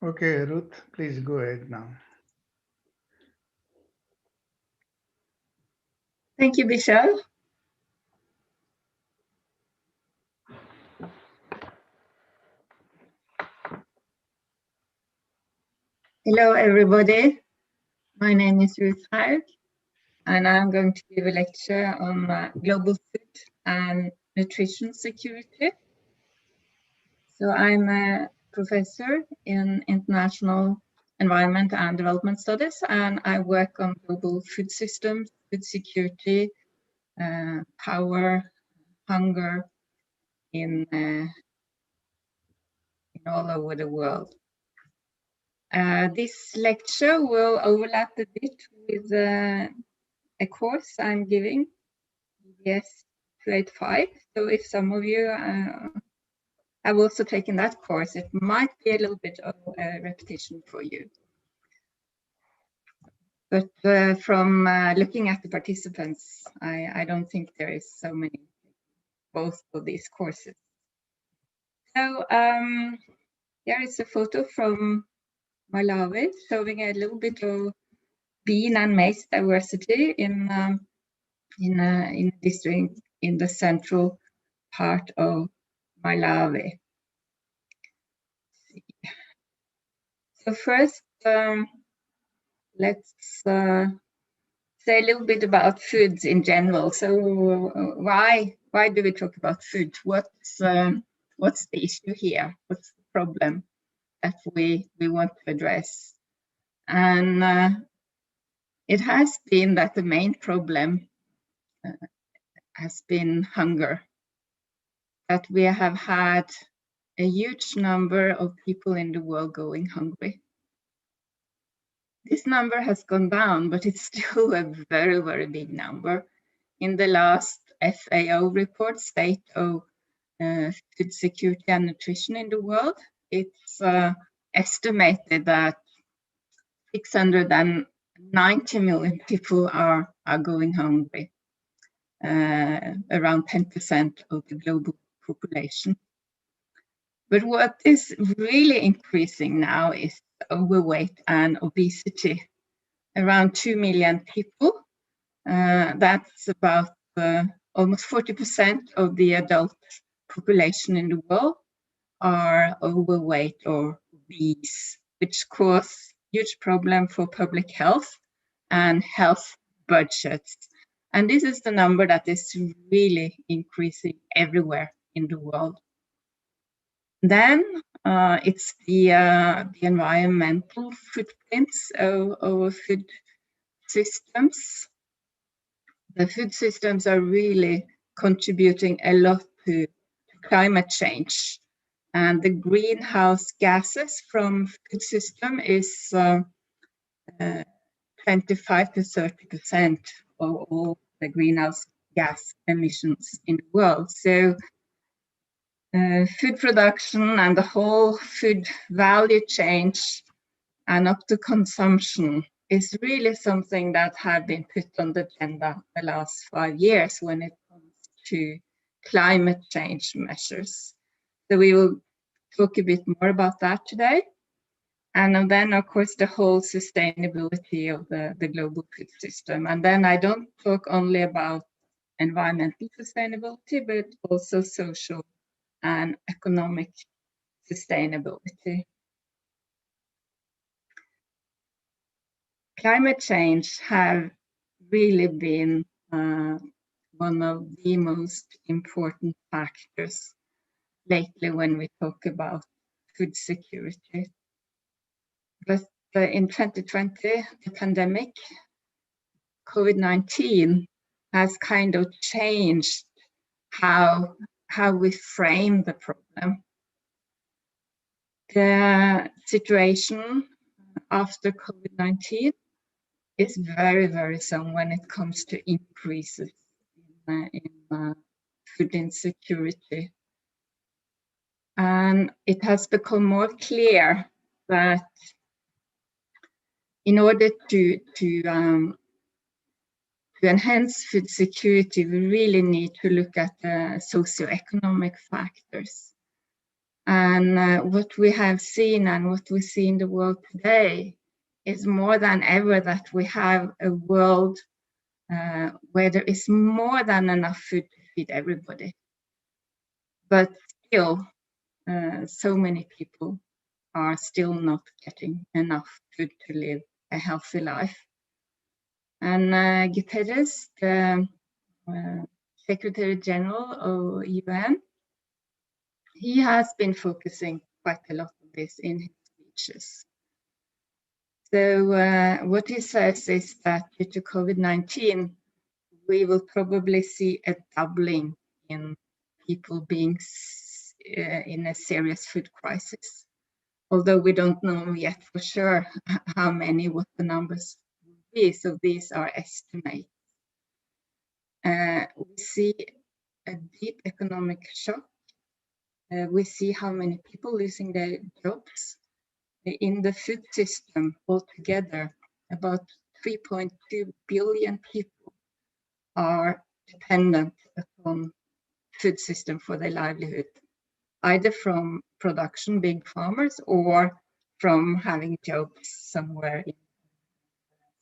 Okay, Ruth, please go ahead now. Thank you, Michelle. Hello, everybody. My name is Ruth Haug, and I'm going to give a lecture on global food and nutrition security. So I'm a professor in international environment and development studies, and I work on global food systems, food security, power, hunger in all over the world. This lecture will overlap a bit with a course I'm giving, EBS 285. So if some of you have also taken that course, it might be a little bit of a repetition for you. But from looking at the participants, I don't think there is so many, both of these courses. So here is a photo from Malawi showing a little bit of bean and maize diversity in a district in the central part of Malawi. So first, let's say a little bit about foods in general. So why do we talk about food? What's the issue here? What's the problem that we want to address? And it has been that the main problem has been hunger. That we have had a huge number of people in the world going hungry. This number has gone down, but it's still a very, very big number. In the last FAO report, State of Food Security and Nutrition in the World, it's estimated that 690 million people are going hungry, around 10% of the global population. But what is really increasing now is overweight and obesity. Around 2 million people, that's about almost 40% of the adult population in the world are overweight or obese, which cause huge problem for public health and health budgets. And this is the number that is really increasing everywhere in the world. Then it's the environmental footprints of food systems. The food systems are really contributing a lot to climate change. And the greenhouse gases from food system is 25 to 30% of all the greenhouse gas emissions in the world. So food production and the whole food value chain and up to consumption is really something that have been put on the agenda the last 5 years when it comes to climate change measures. So we will talk a bit more about that today. And then, of course, the whole sustainability of the global food system. And then I don't talk only about environmental sustainability, but also social and economic sustainability. Climate change have really been one of the most important factors lately when we talk about food security. But in 2020, the pandemic, COVID-19, has kind of changed how we frame the problem. The situation after COVID-19 is very worrisome when it comes to increases in food insecurity. And it has become more clear that in order to enhance food security, we really need to look at the socioeconomic factors. And what we have seen and what we see in the world today is more than ever that we have a world where there is more than enough food to feed everybody. But still, so many people are still not getting enough food to live a healthy life. And Guterres, the Secretary General of UN, he has been focusing quite a lot on this in his speeches. So what he says is that due to COVID-19, we will probably see a doubling in people being in a serious food crisis. Although we don't know yet for sure how many, what the numbers will be. So these are estimates. We see a deep economic shock. We see how many people losing their jobs. In the food system altogether, about 3.2 billion people are dependent upon food system for their livelihood, either from production, big farmers, or from having jobs somewhere in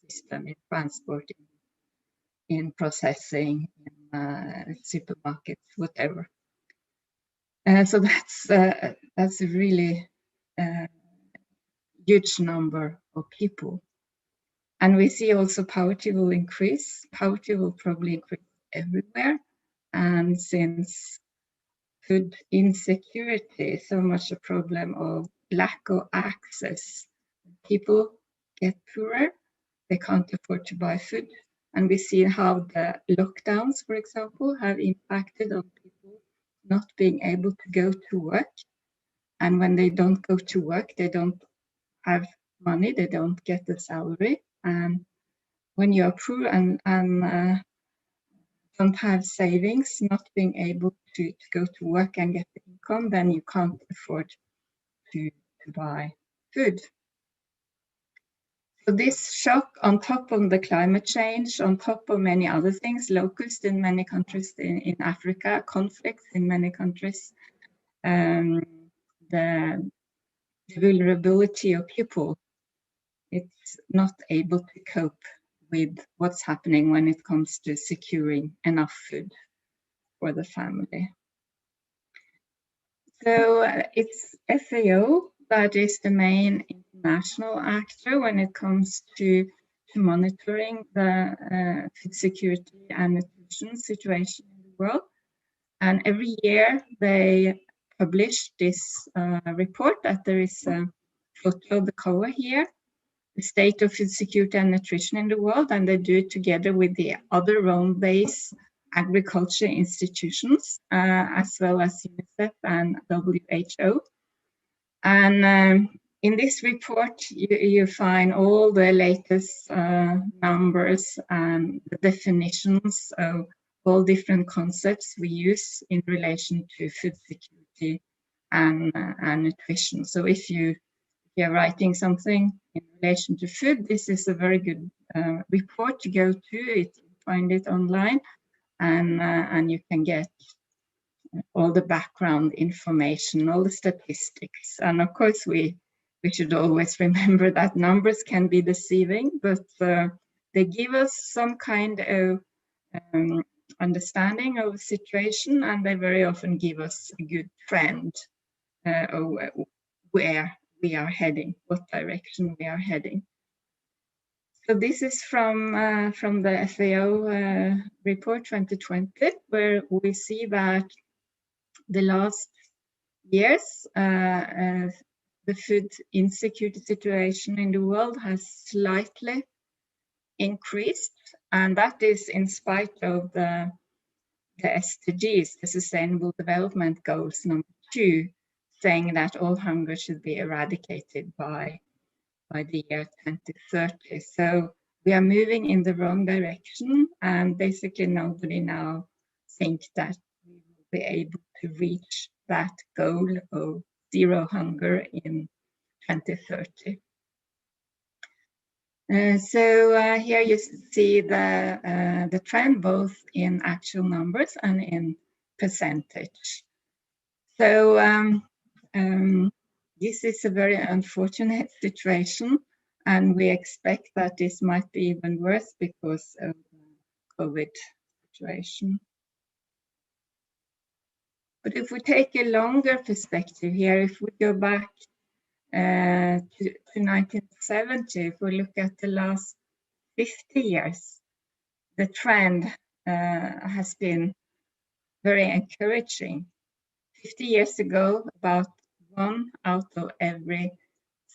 the system, in transport, in processing, in supermarkets, whatever. So that's a really huge number of people. And we see also poverty will increase. Poverty will probably increase everywhere. And since food insecurity is so much a problem of lack of access, people get poorer, they can't afford to buy food. And we see how the lockdowns, for example, have impacted on people not being able to go to work. And when they don't go to work, they don't have money, they don't get the salary. And when you are poor and don't have savings, not being able to go to work and get the income, then you can't afford to buy food. So this shock, on top of the climate change, on top of many other things, locusts in many countries in Africa, conflicts in many countries, the vulnerability of people, it's not able to cope with what's happening when it comes to securing enough food for the family. So it's FAO that is the main international actor when it comes to monitoring the food security and nutrition situation in the world. And every year they publish this report that there is a photo of the cover here, the state of food security and nutrition in the world, and they do it together with the other Rome-based agriculture institutions, as well as UNICEF and WHO. And in this report, you find all the latest numbers and the definitions of all different concepts we use in relation to food security and nutrition. So if you're writing something in relation to food, this is a very good report to go to. You find it online, and you can get all the background information, all the statistics. And of course, we should always remember that numbers can be deceiving, but they give us some kind of understanding of the situation, and they very often give us a good trend of where we are heading, what direction we are heading. So this is from the FAO report 2020, where we see that the last years, the food insecurity situation in the world has slightly increased, and that is in spite of the SDGs, the Sustainable Development Goals #2, saying that all hunger should be eradicated by the year 2030. So we are moving in the wrong direction, and basically nobody now thinks that we will be able to reach that goal of zero hunger in 2030. So here you see the trend both in actual numbers and in percentage. So this is a very unfortunate situation, and we expect that this might be even worse because of the COVID situation. But if we take a longer perspective here, if we go back to 1970, if we look at the last 50 years, the trend has been very encouraging. 50 years ago, about 1 out of every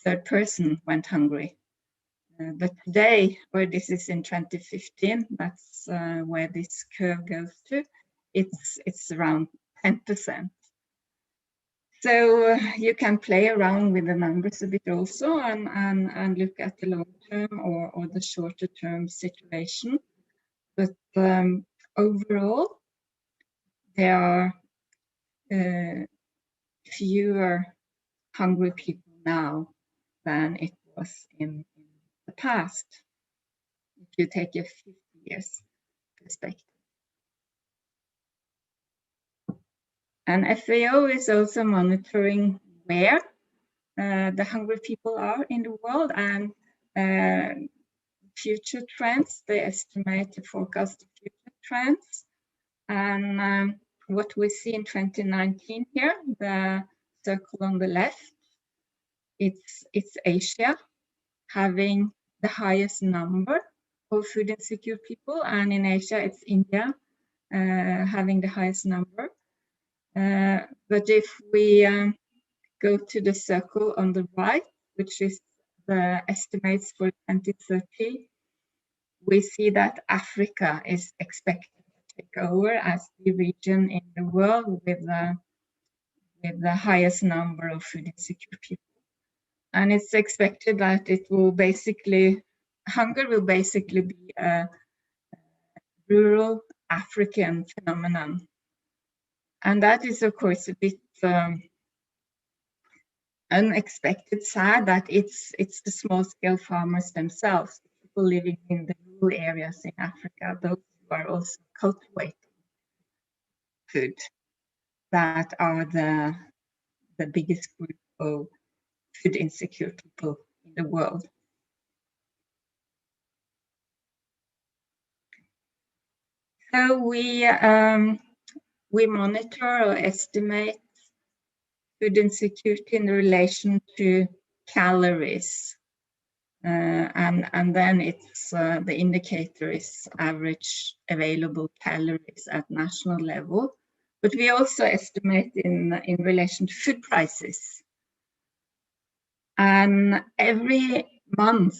3rd person went hungry. But today, where this is in 2015, that's where this curve goes to, it's around 10%. So you can play around with the numbers a bit also and look at the long term or the shorter term situation. But overall, there are fewer hungry people now than it was in the past, if you take a 50 years perspective. And FAO is also monitoring where the hungry people are in the world and future trends. They estimate to forecast the future trends. And what we see in 2019 here, the circle on the left, it's Asia having the highest number of food insecure people, and in Asia it's India having the highest number. But if we go to the circle on the right, which is the estimates for 2030, we see that Africa is expected to take over as the region in the world with the highest number of food insecure people. And it's expected that hunger will basically be a rural African phenomenon. And that is, of course, a bit unexpected, sad that it's the small-scale farmers themselves, people living in the rural areas in Africa, those who are also cultivating food, that are the biggest group of food insecure people in the world. So we monitor or estimate food insecurity in relation to calories. And then it's the indicator is average available calories at national level. But we also estimate in relation to food prices. And every month,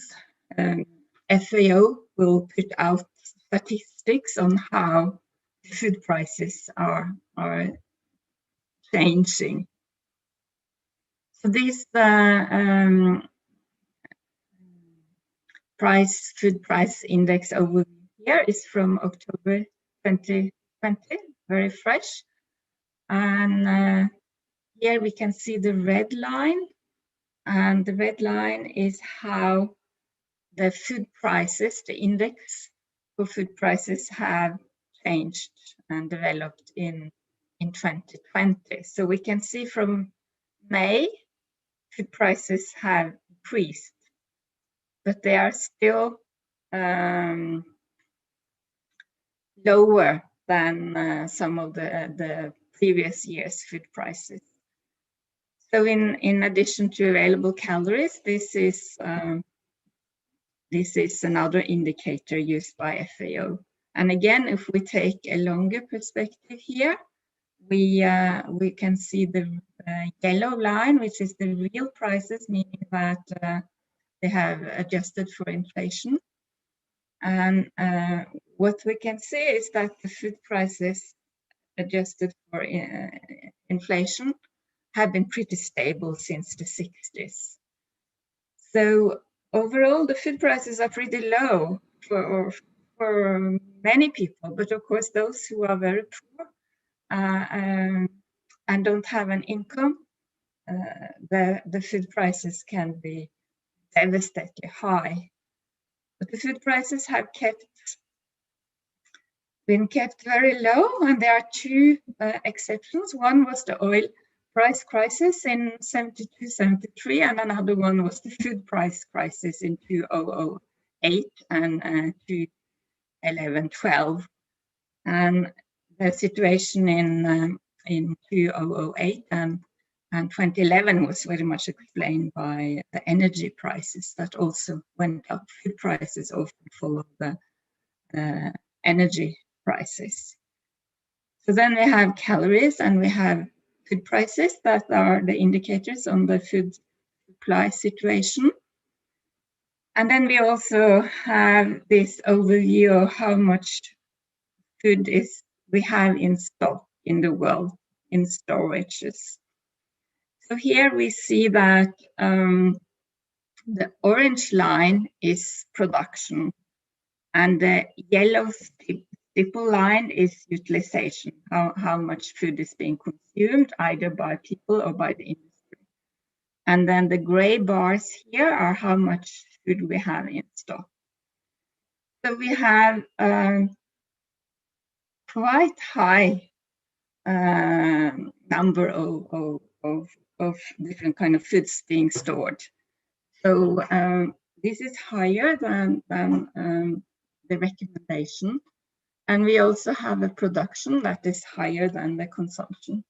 FAO will put out statistics on how food prices are changing. So this food price index overview here is from October 2020, very fresh. And here we can see the red line, and the red line is how the food prices, the index for food prices, have changed and developed in 2020. So we can see from May, food prices have increased, but they are still lower than some of the previous year's food prices. So in addition to available calories, this is another indicator used by FAO. And again, if we take a longer perspective here, we can see the yellow line, which is the real prices, meaning that they have adjusted for inflation. And what we can see is that the food prices adjusted for inflation have been pretty stable since the 60s. So overall, the food prices are pretty low for many people, but of course, those who are very poor and don't have an income, the food prices can be devastatingly high. But the food prices have been kept very low, and there are two exceptions. One was the oil price crisis in 72, 73, and another one was the food price crisis in 2008 and 2011, 12. And the situation in 2008 and 2011 was very much explained by the energy prices that also went up. Food prices often follow the energy prices. So then we have calories and we have food prices that are the indicators on the food supply situation. And then we also have this overview of how much food we have in stock in the world, in storages. So here we see that the orange line is production and the yellow stipple line is utilization, how much food is being consumed either by people or by the industry. And then the gray bars here are how much food we have in stock. So we have quite high number of different kind of foods being stored. So this is higher than the recommendation. And we also have a production that is higher than the consumption.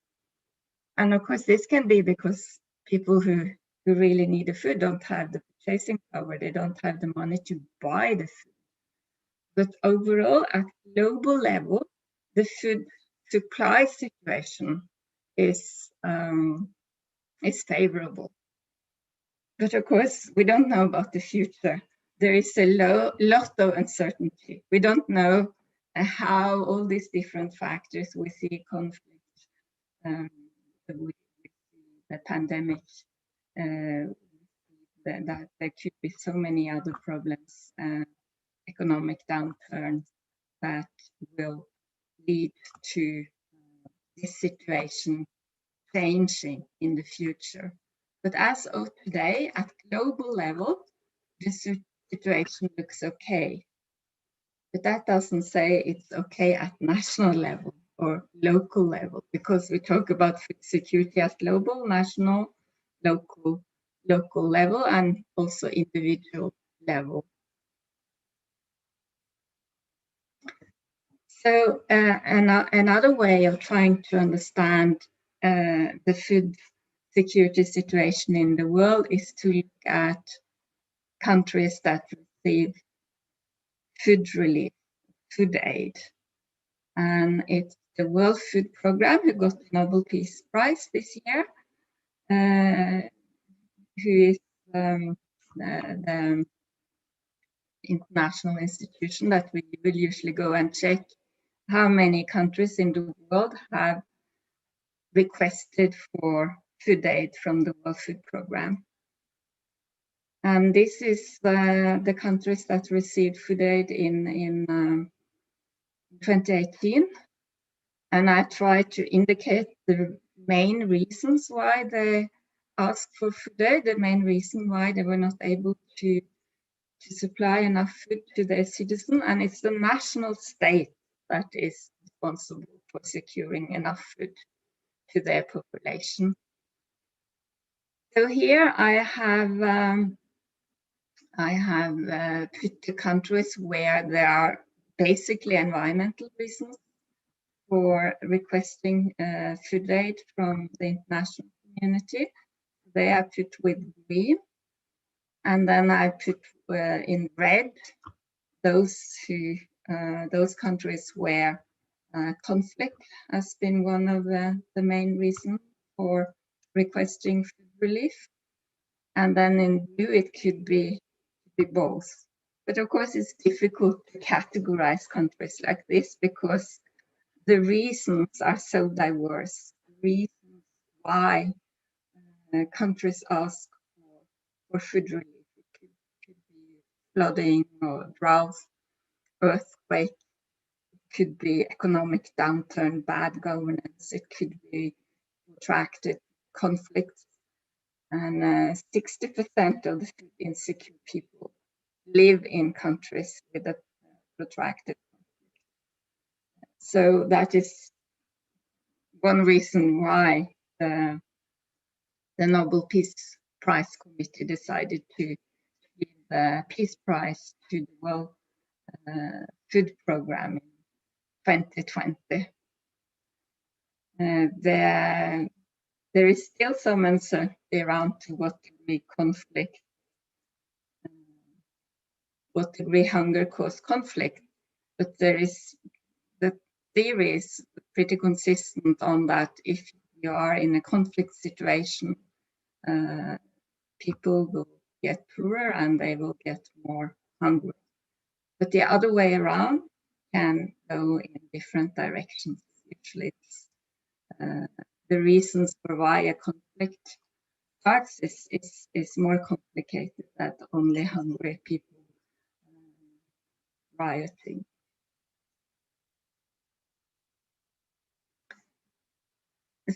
And of course, this can be because people who really need the food don't have the purchasing power. They don't have the money to buy the food. But overall, at global level, the food supply situation is favorable. But of course, we don't know about the future. There is a lot of uncertainty. We don't know how all these different factors, we see conflict, we see the pandemic, that there could be so many other problems, economic downturn that will lead to this situation changing in the future. But as of today, at global level, the situation looks okay. But that doesn't say it's okay at national level or local level, because we talk about food security at global, national, local level, and also individual level. So another way of trying to understand the food security situation in the world is to look at countries that receive food relief, food aid. And it's the World Food Program who got the Nobel Peace Prize this year, who is the international institution that we will usually go and check how many countries in the world have requested for food aid from the World Food Program. And this is the countries that received food aid in 2018. And I try to indicate the main reasons why they asked for food aid, the main reason why they were not able to supply enough food to their citizens. And it's the national state that is responsible for securing enough food to their population. So here I have put the countries where there are basically environmental reasons for requesting food aid from the international community. They are put with green, and then I put in red those countries where conflict has been one of the main reasons for requesting food relief. And then in blue it could be both. But of course it's difficult to categorize countries like this because the reasons are so diverse. The reasons why countries ask for food relief. It could be flooding or drought, earthquake. It could be economic downturn, bad governance. It could be protracted conflicts. And 60% of the food insecure people live in countries with a protracted conflict. So that is one reason why the the Nobel Peace Prize Committee decided to give the Peace Prize to the World Food Programme in 2020. There is still some uncertainty around to what degree hunger cause conflict, but the theory is pretty consistent on that. If you are in a conflict situation, people will get poorer and they will get more hungry. But the other way around can go in different directions. Usually it's the reasons for why a conflict starts is more complicated than only hungry people rioting.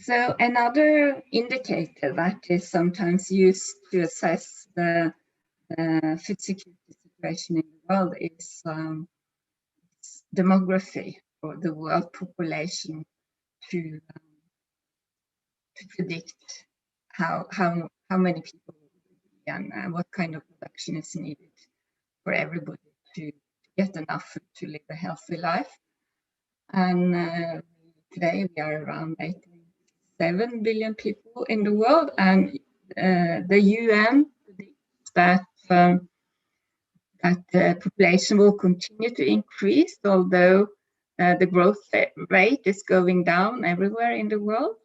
So another indicator that is sometimes used to assess the food security situation in the world is demography, or the world population, to predict how many people will be and what kind of production is needed for everybody to get enough food to live a healthy life. And today we are around 87 billion people in the world, and the UN predicts that the population will continue to increase, although the growth rate is going down everywhere in the world.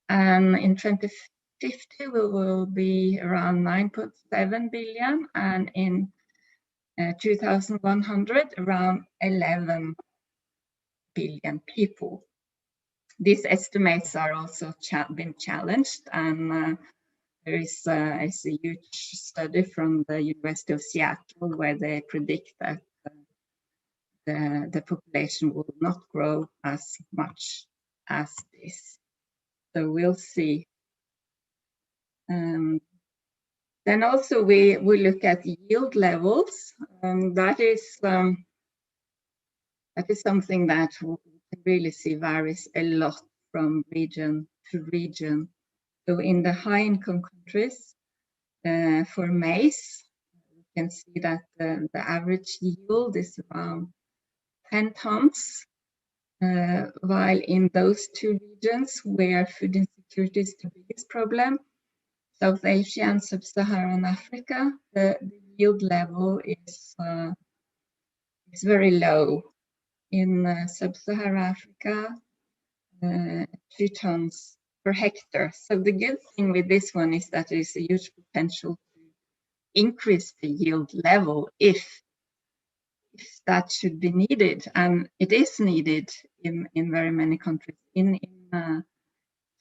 And in 2050, we will be around 9.7 billion, and in 2100, around 11 billion people. These estimates are also been challenged, and there is a huge study from the University of Seattle where they predict that the population will not grow as much as this. So we'll see. Then also we look at yield levels, and that is something that we can really see varies a lot from region to region. So in the high-income countries, for maize, you can see that the average yield is around 10 tons, while in those two regions where food insecurity is the biggest problem, South Asia and Sub-Saharan Africa, the yield level is very low. In Sub-Saharan Africa, 2 tons per hectare. So the good thing with this one is that there is a huge potential to increase the yield level if that should be needed, and it is needed in very many countries in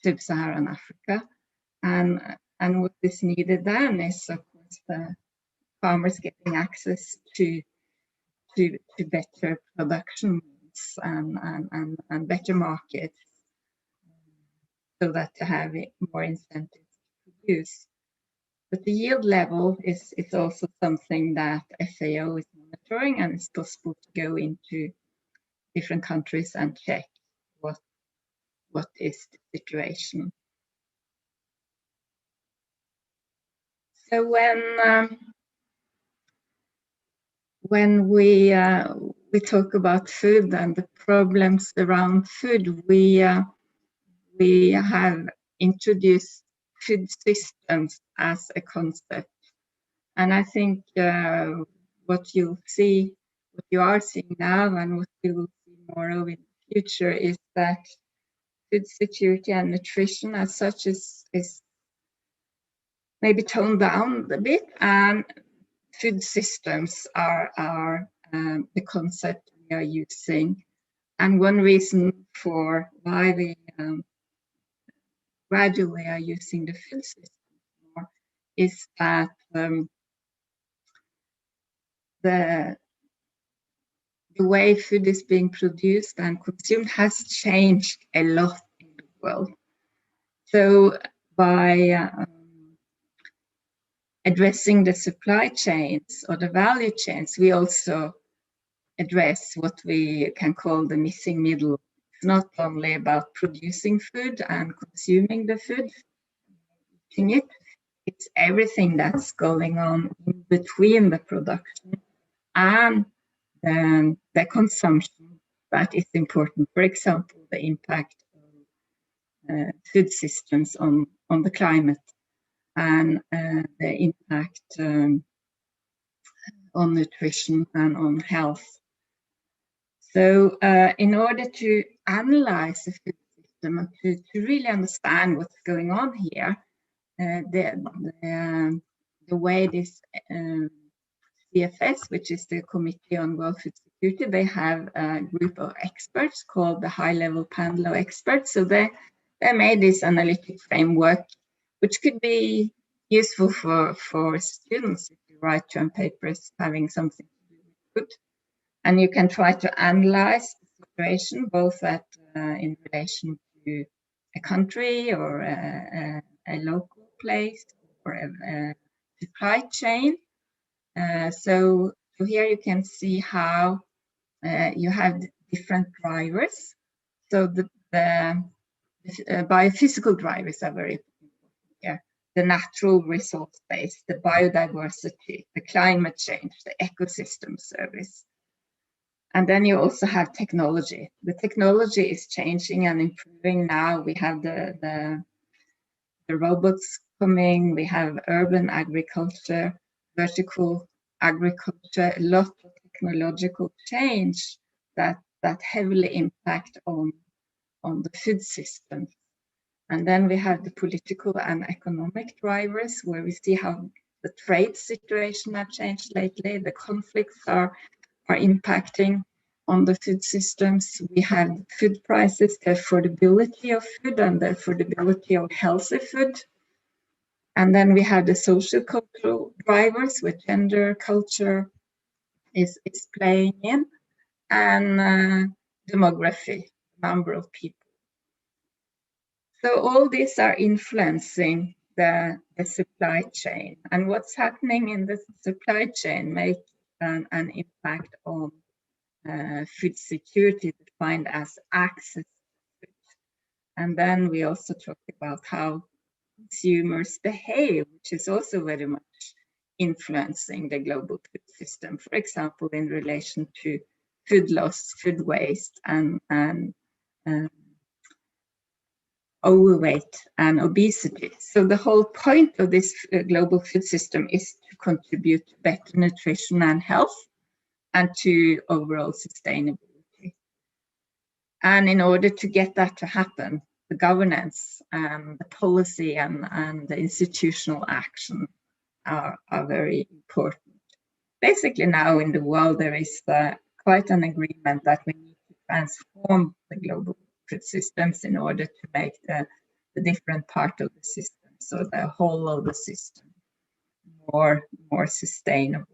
Sub-Saharan Africa. And what is needed then is, of course, the farmers getting access to better production means and better markets, so that they have more incentives to produce. But the yield level is also something that FAO is monitoring, and it's possible to go into different countries and check what is the situation. So when we talk about food and the problems around food, we have introduced food systems as a concept, and I think what you are seeing now, and what you will see more of in the future, is that food security and nutrition as such is maybe toned down a bit, and food systems are the concept we are using. And one reason for why we gradually are using the food system more is that the way food is being produced and consumed has changed a lot in the world. So by addressing the supply chains or the value chains, we also address what we can call the missing middle. It's not only about producing food and consuming the food, eating it. It's everything that's going on in between the production and the consumption that is important. For example, the impact of food systems on the climate and the impact on nutrition and on health. So in order to analyze the food system and to really understand what's going on here, the way this CFS, which is the Committee on World Food Security, they have a group of experts called the High-Level Panel of Experts. So they made this analytic framework, which could be useful for students if you write term papers having something to do with food. And you can try to analyze the situation, both in relation to a country or a local place or a supply chain. So here you can see how you have different drivers. So the biophysical drivers are very important here. The natural resource base, the biodiversity, the climate change, the ecosystem service. And then you also have technology. The technology is changing and improving now. We have the robots coming, we have urban agriculture, vertical agriculture, a lot of technological change that heavily impact on the food system. And then we have the political and economic drivers, where we see how the trade situation have changed lately. The conflicts are impacting on the food systems. We have food prices, the affordability of food and the affordability of healthy food. And then we have the social cultural drivers, where gender, culture is playing in, and demography, number of people. So all these are influencing the supply chain, and what's happening in the supply chain makes an impact on food security, defined as access to food. And then we also talk about how consumers behave, which is also very much influencing the global food system. For example, in relation to food loss, food waste, and overweight and obesity. So the whole point of this global food system is to contribute to better nutrition and health and to overall sustainability. And in order to get that to happen, the governance, the policy, and the institutional action are very important. Basically now in the world there is quite an agreement that we need to transform the global food systems in order to make the different part of the system, so the whole of the system, more sustainable.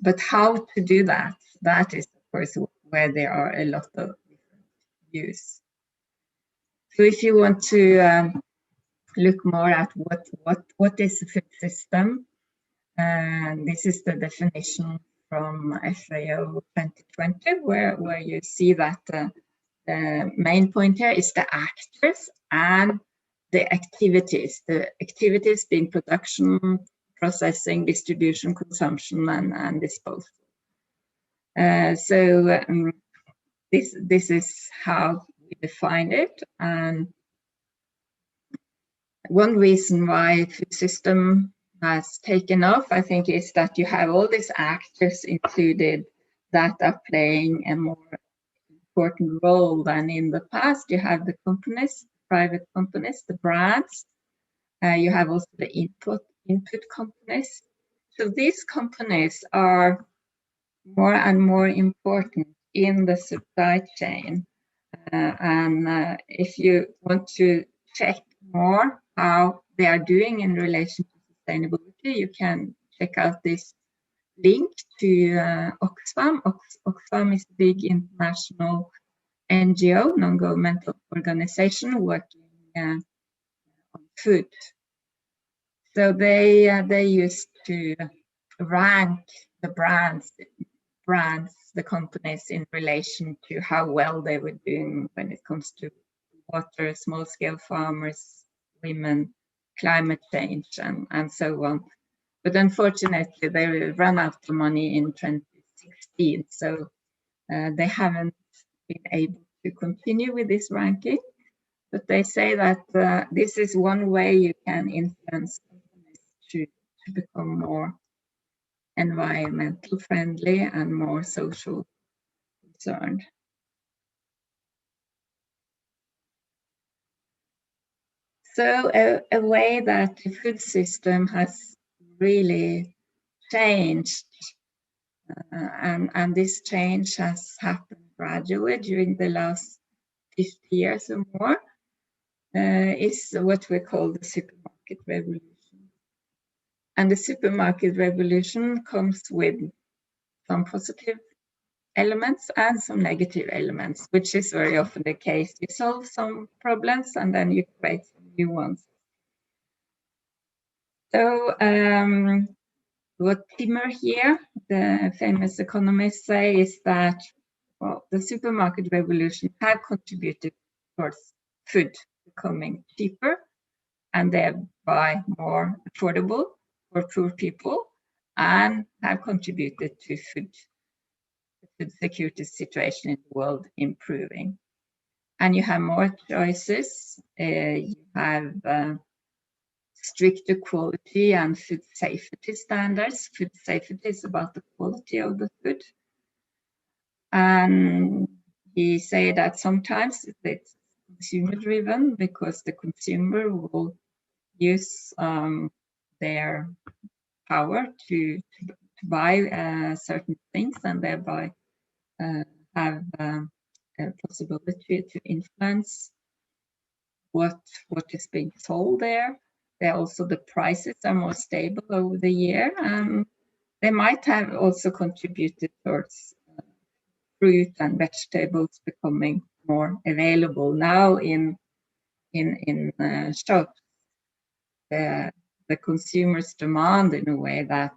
But how to do that? That is, of course, where there are a lot of different views. So if you want to look more at what is a food system, this is the definition from FAO 2020, where you see that the main point here is the actors and the activities. The activities being production, processing, distribution, consumption, and disposal. So this is how we define it. And one reason why food system has taken off, I think, is that you have all these actors included that are playing a more important role than in the past. You have the companies, private companies, the brands. You have also the input companies. So these companies are more and more important in the supply chain. And if you want to check more how they are doing in relation to sustainability, you can check out this link to Oxfam. Oxfam is a big international NGO, non-governmental organization working on food. So they used to rank the brands, the companies, in relation to how well they were doing when it comes to water, small-scale farmers, women, climate change and so on. But unfortunately, they ran out of money in 2016, so they haven't been able to continue with this ranking. But they say that this is one way you can influence companies to become more environmental friendly and more social concerned. So a way that the food system has really changed, and this change has happened gradually during the last 50 years or more, is what we call the supermarket revolution. And the supermarket revolution comes with some positive elements and some negative elements, which is very often the case. You solve some problems and then you create some new ones. So what Timmer here, the famous economist, say is that, well, the supermarket revolution have contributed towards food becoming cheaper and thereby more affordable for poor people, and have contributed to the food security situation in the world improving. And you have more choices. You have stricter quality and food safety standards. Food safety is about the quality of the food. And he say that sometimes it's consumer driven because the consumer will use their power to buy certain things and thereby have a possibility to influence what is being sold there. Also, the prices are more stable over the year, and they might have also contributed towards fruit and vegetables becoming more available now in shops. The consumers demand in a way that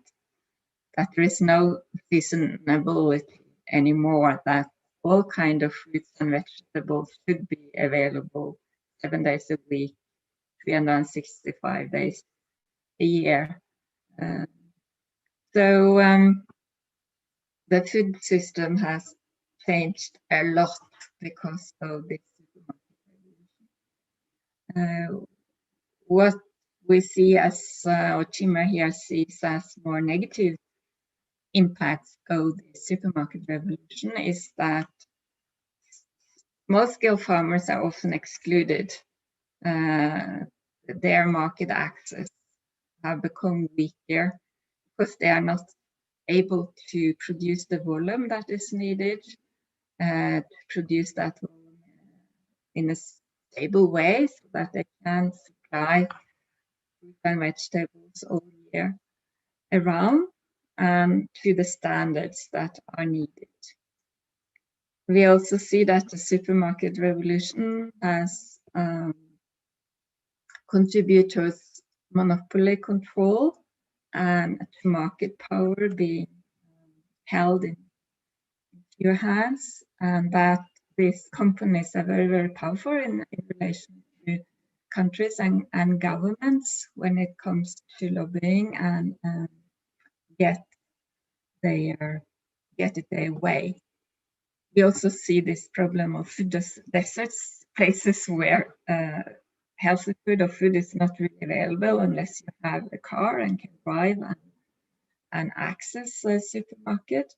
there is no seasonality anymore, that all kinds of fruits and vegetables should be available 7 days a week, 365 days a year. So the food system has changed a lot because of this supermarket revolution. What we see as, or Timmer here sees as more negative impacts of the supermarket revolution is that small-scale farmers are often excluded. Their market access have become weaker because they are not able to produce the volume that is needed to produce that volume in a stable way so that they can supply fruit and vegetables all year around to the standards that are needed. We also see that the supermarket revolution has contributed to monopoly control and to market power being held in your hands, and that these companies are very, very powerful in relation to countries and governments when it comes to lobbying and get it their way. We also see this problem of food deserts, places where healthy food or food is not really available unless you have a car and can drive and access a supermarket.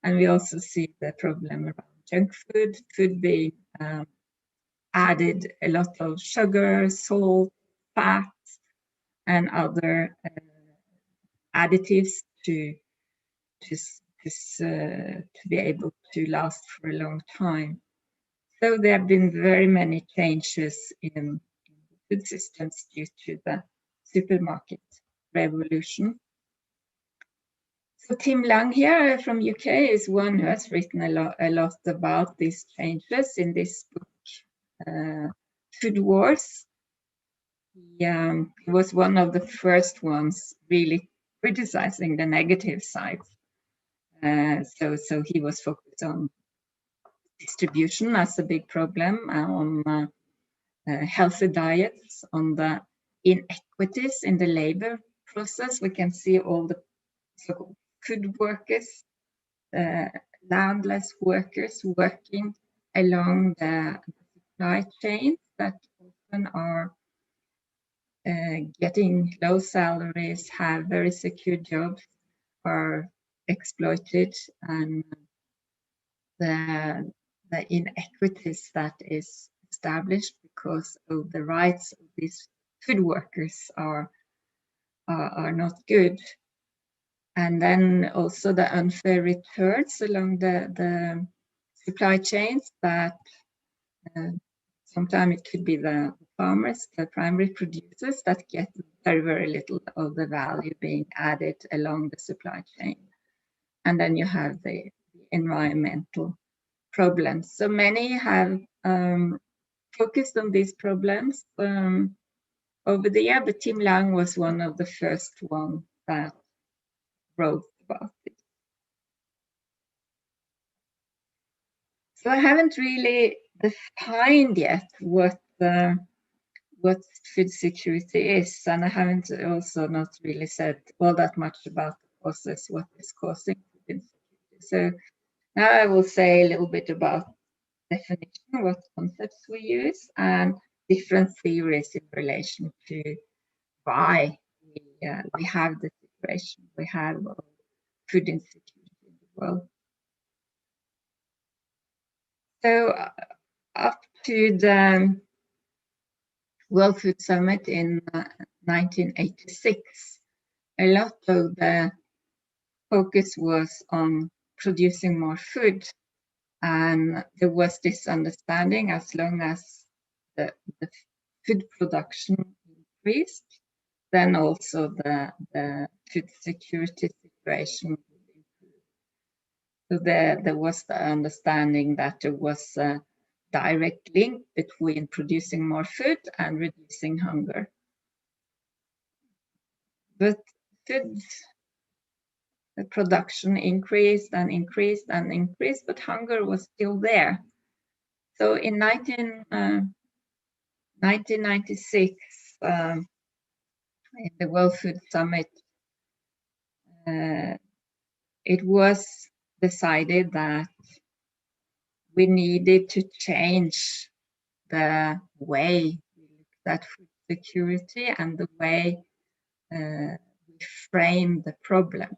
And we also see the problem around junk food being added a lot of sugar, salt, fat, and other additives to be able to last for a long time. So there have been very many changes in food systems due to the supermarket revolution. So Tim Lang here from UK is one who has written a lot about these changes in this book, Food Wars. He was one of the first ones really criticizing the negative side. So he was focused on distribution as a big problem, on healthy diets, on the inequities in the labor process. We can see all the so-called food workers, landless workers working along the supply chains that often are getting low salaries, have very secure jobs, are exploited, and the inequities that is established because of the rights of these food workers are not good. And then also the unfair returns along the supply chains that sometimes it could be the farmers, the primary producers that get very, very little of the value being added along the supply chain. And then you have the environmental problems. So many have focused on these problems over the year, but Tim Lang was one of the first one that wrote about it. So I haven't really defined yet what food security is, and I haven't also not really said all that much about the process, what is causing food insecurity. So now I will say a little bit about definition, what concepts we use, and different theories in relation to why we have the situation we have of food insecurity in the world. So up to the World Food Summit in 1986, a lot of the focus was on producing more food, and there was this understanding as long as the food production increased, then also the food security situation would improve. So there was the understanding that there was a direct link between producing more food and reducing hunger. But food production increased and increased and increased, but hunger was still there. So in 1996, in the World Food Summit, it was decided that we needed to change the way we looked at food security and the way we frame the problem.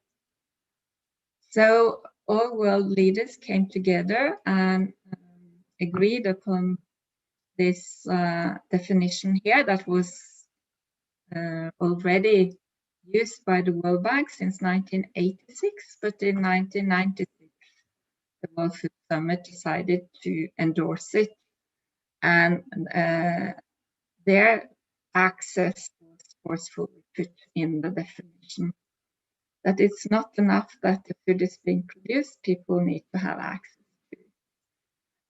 So all world leaders came together and agreed upon this definition here that was already used by the World Bank since 1986, but in 1996, the World Food Summit decided to endorse it, and their access was forcefully put in the definition. That it's not enough that the food is being produced, people need to have access to it.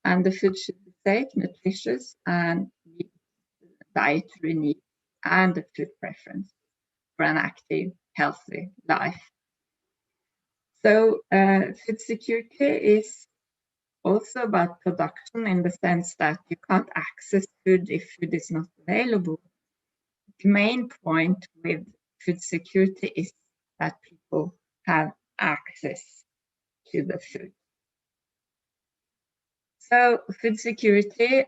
And the food should be safe, nutritious, and meet dietary needs and the food preference for an active, healthy life. So food security is also about production in the sense that you can't access food if food is not available. The main point with food security is that people have access to the food. So food security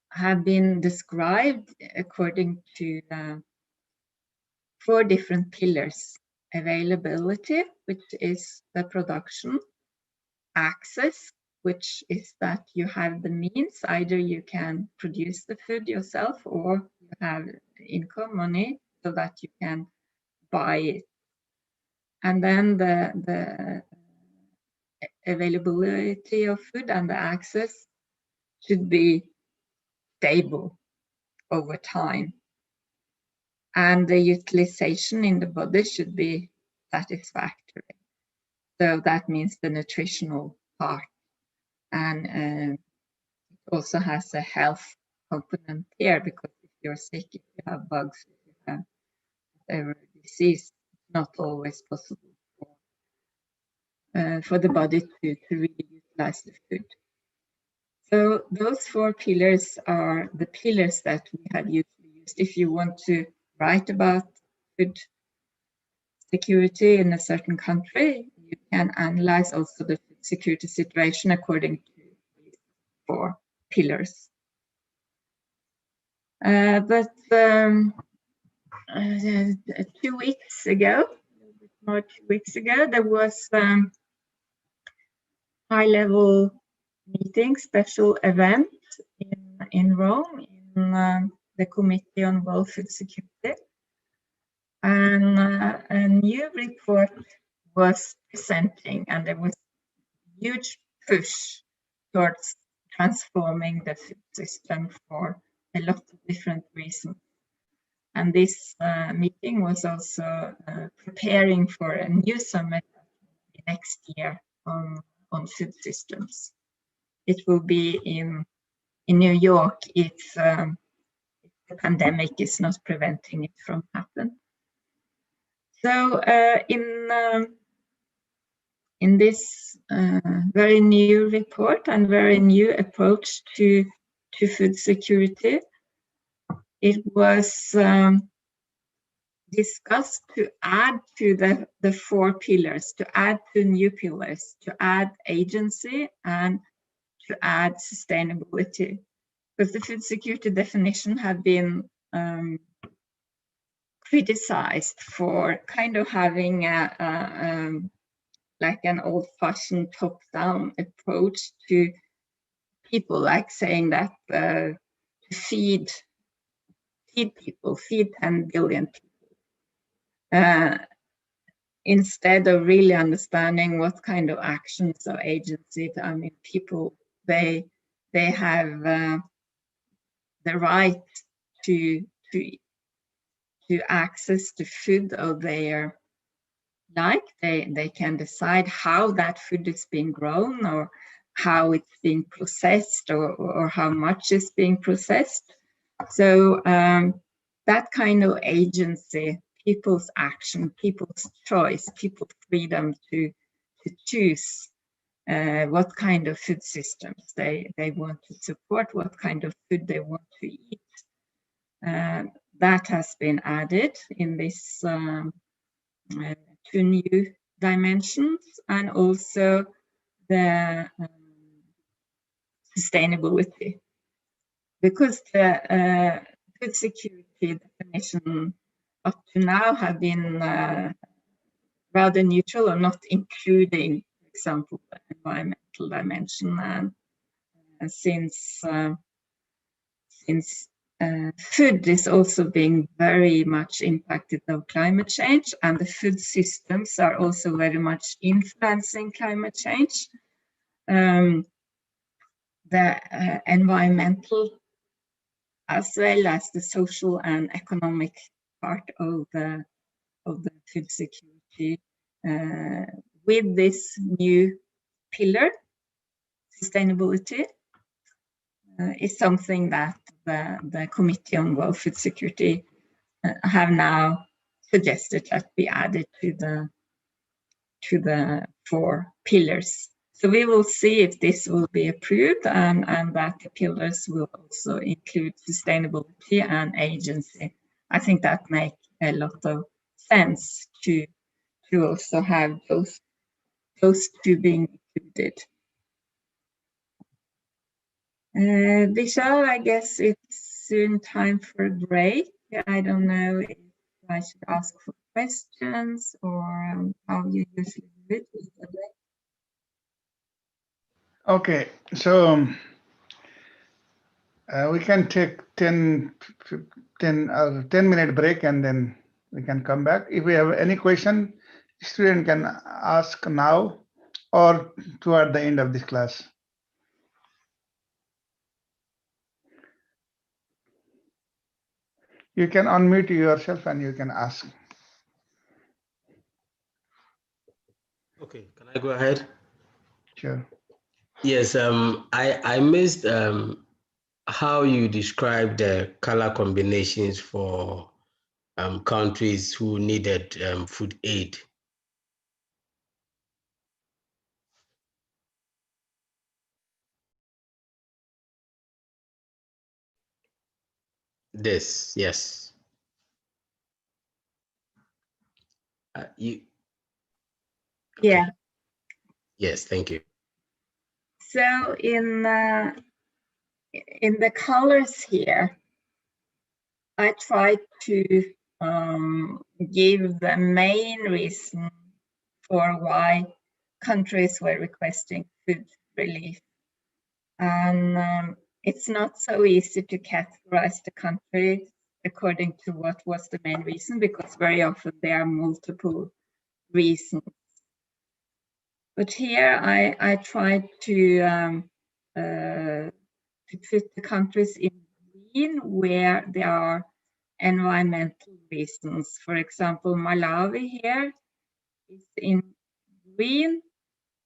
have been described according to 4 different pillars. Availability, which is the production. Access, which is that you have the means, either you can produce the food yourself or you have income, money, so that you can buy it. And then the availability of food and the access should be stable over time. And the utilization in the body should be satisfactory. So that means the nutritional part. And it also has a health component here, because if you're sick, if you have bugs, if you have whatever disease, it's not always possible for the body to really utilize the food. So those 4 pillars are the pillars that we have usually used if you want to write about food security in a certain country. You can analyze also the food security situation according to these 4 pillars. But 2 weeks ago, more 2 weeks ago, there was high-level meeting, special event in Rome, in the Committee on World Food Security. And a new report was presenting, and there was a huge push towards transforming the food system for a lot of different reasons. And this meeting was also preparing for a new summit next year on food systems. It will be in New York if the pandemic is not preventing it from happening. So in this very new report and very new approach to food security, it was discussed to add to the 4 pillars, to add 2 new pillars, to add agency and to add sustainability. Because the food security definition had been criticized for kind of having like an old-fashioned top-down approach to people, like saying that to feed people, feed 10 billion people, instead of really understanding what kind of actions or agency. I mean, people, they have the right to access to food of their like. They can decide how that food is being grown, or how it's being processed, or how much is being processed. So that kind of agency, people's action, people's choice, people's freedom to choose what kind of food systems they want to support, what kind of food they want to eat. That has been added in this 2 new dimensions, and also the sustainability, because the food security definition up to now have been rather neutral, or not including, for example, the environmental dimension. And since food is also being very much impacted by climate change, and the food systems are also very much influencing climate change, the environmental as well as the social and economic part of the food security with this new pillar, sustainability, is something that the Committee on World Food Security have now suggested that be added to the 4 pillars. So we will see if this will be approved, and that the pillars will also include sustainability and agency. I think that makes a lot of sense to also have those 2 being included. Vishal, I guess it's soon time for a break. I don't know if I should ask for questions or how you usually do it. Okay, so we can take 10-minute break, and then we can come back. If we have any question, student can ask now or toward the end of this class. You can unmute yourself and you can ask. Okay, can I go ahead? Sure. Yes, I missed how you described the color combinations for countries who needed food aid. This, yes. You. Okay. Yeah. Yes, thank you. So in the colors here, I tried to give the main reason for why countries were requesting food relief. And it's not so easy to categorize the countries according to what was the main reason, because very often there are multiple reasons. But here I tried to put the countries in green where there are environmental reasons. For example, Malawi here is in green,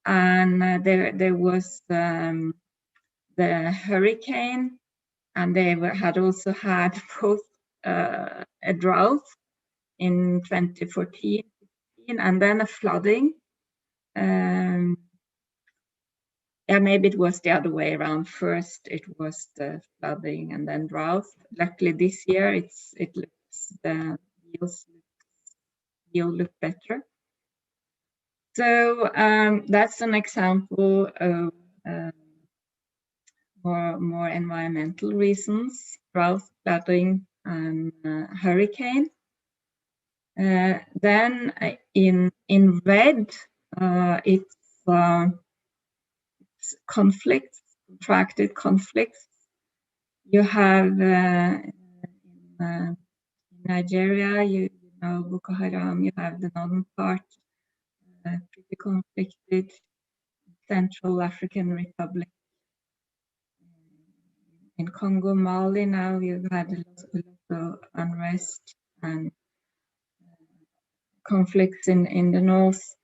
and there was the hurricane, and they had also had both a drought in 2014, and then a flooding. Yeah, maybe it was the other way around. First, it was the flooding and then drought. Luckily, this year the yield look better. So that's an example of more environmental reasons: drought, flooding, and hurricane. Then in red, it's conflicts, protracted conflicts. You have in Nigeria, you know, Boko Haram. You have the northern part, pretty conflicted. Central African Republic. In Congo, Mali, now you've had a lot of unrest and conflicts in the north.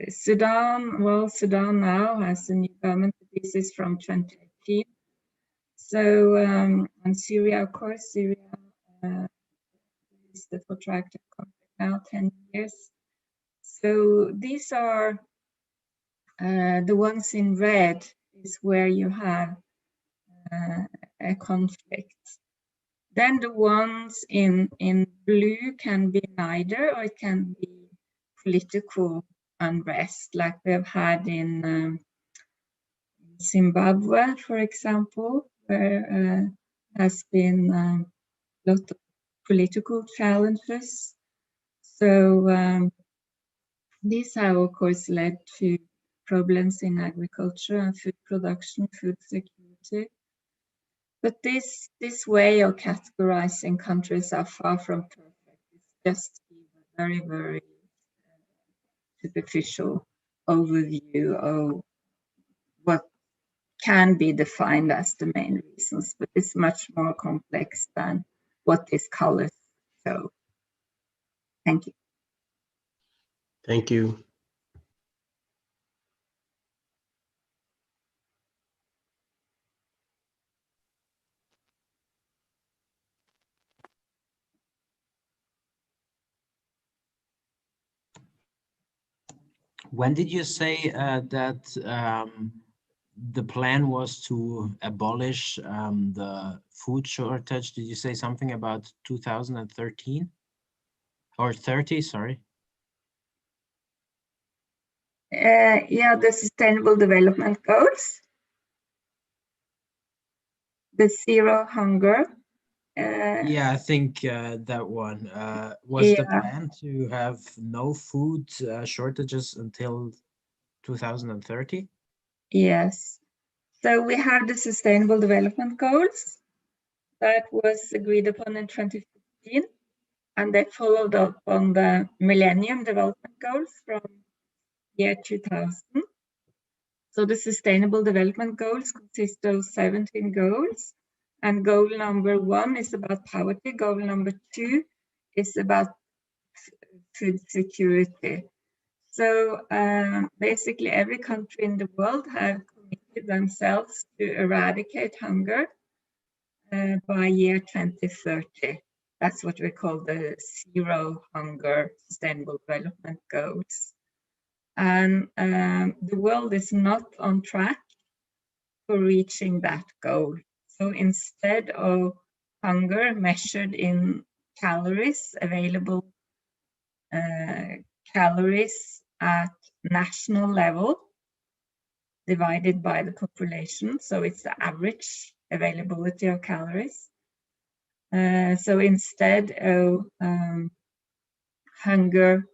Sudan, well, Sudan now has a new government. This is from 2018. So, and Syria, of course, Syria is the protracted conflict now, 10 years. So these are the ones in red is where you have a conflict. Then the ones in blue can be neither, or it can be political unrest, like we have had in Zimbabwe, for example, where has been a lot of political challenges. So these have, of course, led to problems in agriculture and food production, food security. But this way of categorizing countries are far from perfect. It's just a very, very superficial overview of what can be defined as the main reasons, but it's much more complex than what these colors show. Thank you. Thank you. When did you say that the plan was to abolish the food shortage? Did you say something about 2013 or 30? Sorry. Yeah, the Sustainable Development Goals, the Zero Hunger. Yeah, I think that one. Was the plan to have no food shortages until 2030? Yes. So we have the Sustainable Development Goals that was agreed upon in 2015, and they followed up on the Millennium Development Goals from year 2000. So the Sustainable Development Goals consist of 17 goals, and goal number 1 is about poverty. Goal number 2 is about food security. So basically every country in the world have committed themselves to eradicate hunger by year 2030. That's what we call the Zero Hunger Sustainable Development Goals. And the world is not on track for reaching that goal. So instead of hunger measured in calories, available calories at national level divided by the population, so it's the average availability of calories. So instead of hunger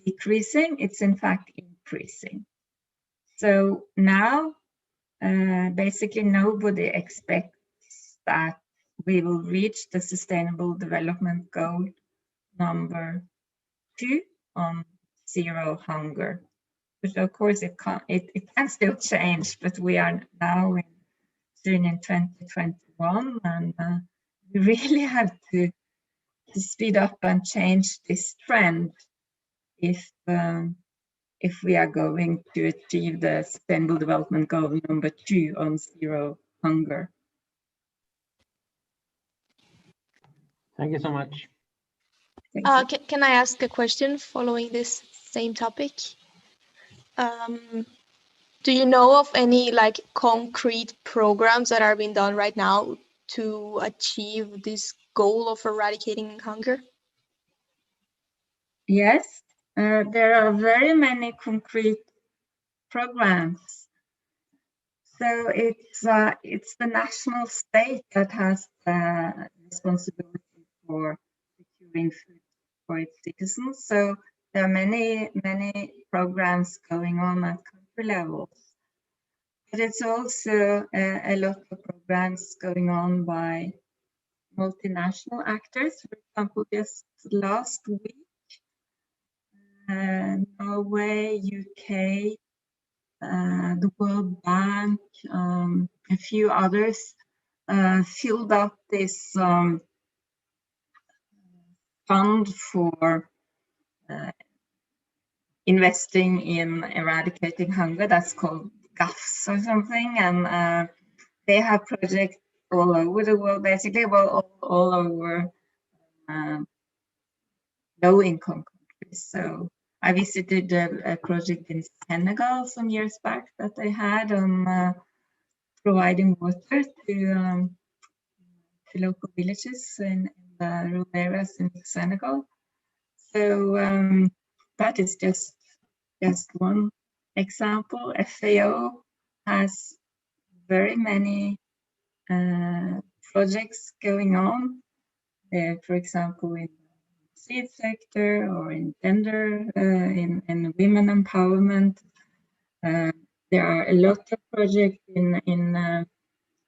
decreasing, it's in fact increasing. So now basically nobody expects that we will reach the Sustainable Development Goal number 2 on zero hunger. But of course it can still change, but we are now soon in 2021, and we really have to speed up and change this trend if we are going to achieve the Sustainable Development Goal number 2 on zero hunger. Thank you so much. Can I ask a question following this same topic? Do you know of any like concrete programs that are being done right now to achieve this goal of eradicating hunger? Yes, there are very many concrete programs. So it's the national state that has the responsibility for securing food for its citizens. So there are many programs going on at country levels. But it's also a lot of programs going on by multinational actors. For example, just last week, Norway, UK, the World Bank, a few others filled up this fund for investing in eradicating hunger. That's called GAFS or something, and they have projects all over the world, basically, well, all over low-income countries. So I visited a project in Senegal some years back that they had on providing water to local villages in the rural areas in Senegal. So that is just one example. FAO has very many projects going on, for example, in the seed sector or in gender, in women empowerment. There are a lot of projects in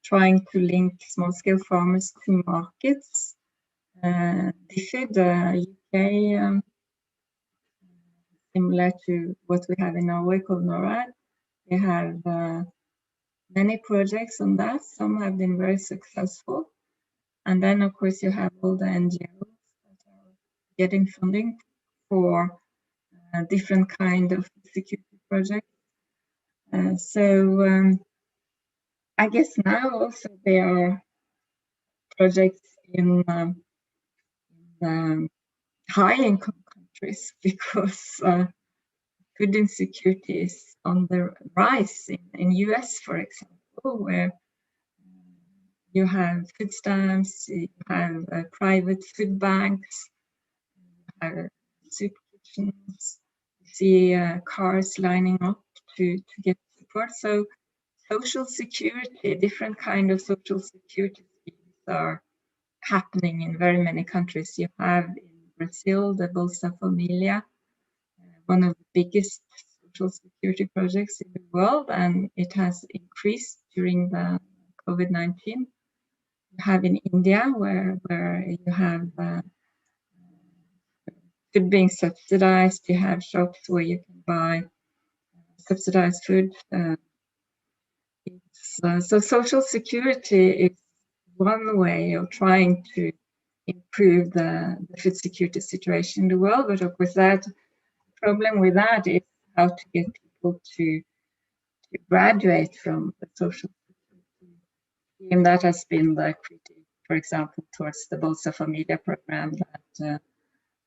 trying to link small-scale farmers to markets. DFID, the UK, similar to what we have in Norway called NORAD, they have many projects on that. Some have been very successful. And then, of course, you have all the NGOs that are getting funding for different kind of security projects. So I guess now also there are projects in high-income countries, because food insecurity is on the rise in US, for example, where you have food stamps, you have private food banks, you have soup kitchens, you see cars lining up to get support. So social security, different kind of social security schemes are happening in very many countries. You have in Brazil the Bolsa Familia, one of the biggest social security projects in the world, and it has increased during the COVID-19. You have in India where you have food being subsidized. You have shops where you can buy subsidized food. So social security is one way of trying to improve the food security situation in the world, but of course that problem with that is how to get people to graduate from the social security scheme. That has been the critique, for example, towards the Bolsa Familia program, that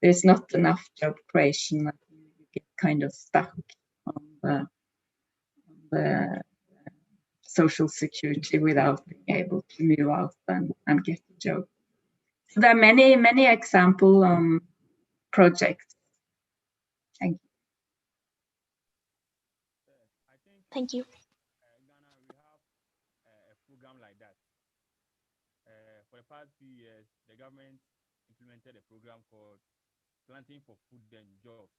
there's not enough job creation, that you get kind of stuck on the social security without being able to move out and get a job. So there are many example projects. Thank you. Thank you. Ghana, we have a program like that. For the past few years, the government implemented a program called Planting for Food and Jobs.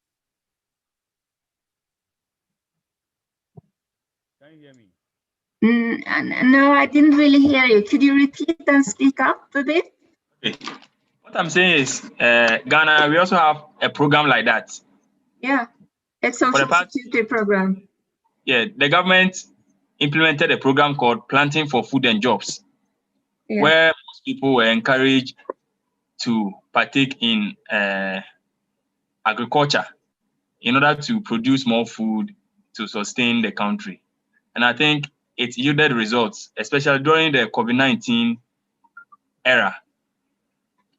Can you hear me? No, I didn't really hear you. Could you repeat and speak up a bit? Okay. What I'm saying is, Ghana, we also have a program like that. Yeah, it's a social security program. Yeah, the government implemented a program called Planting for Food and Jobs, where most people were encouraged to partake in agriculture in order to produce more food to sustain the country. And I think it yielded results, especially during the COVID-19 era.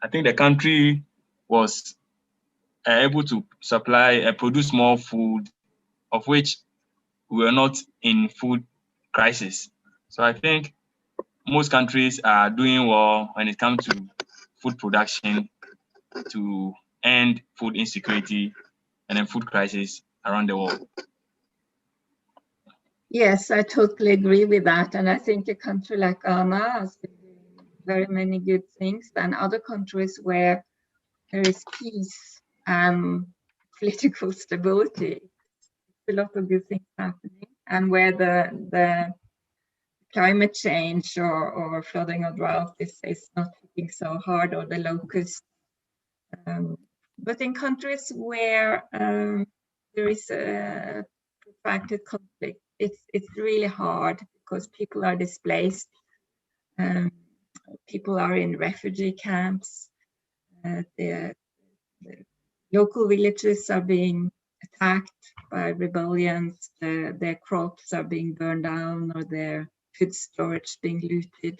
I think the country was able to produce more food, of which we were not in food crisis. So I think most countries are doing well when it comes to food production to end food insecurity and then food crisis around the world. Yes, I totally agree with that. And I think a country like Ghana has been doing very many good things than other countries where there is peace and political stability. A lot of good things happening, and where the climate change or flooding or drought is not hitting so hard, or the locusts. But in countries where there is a protracted conflict, it's really hard because people are displaced. People are in refugee camps. The local villages are being attacked by rebellions. Their crops are being burned down, or their food storage being looted.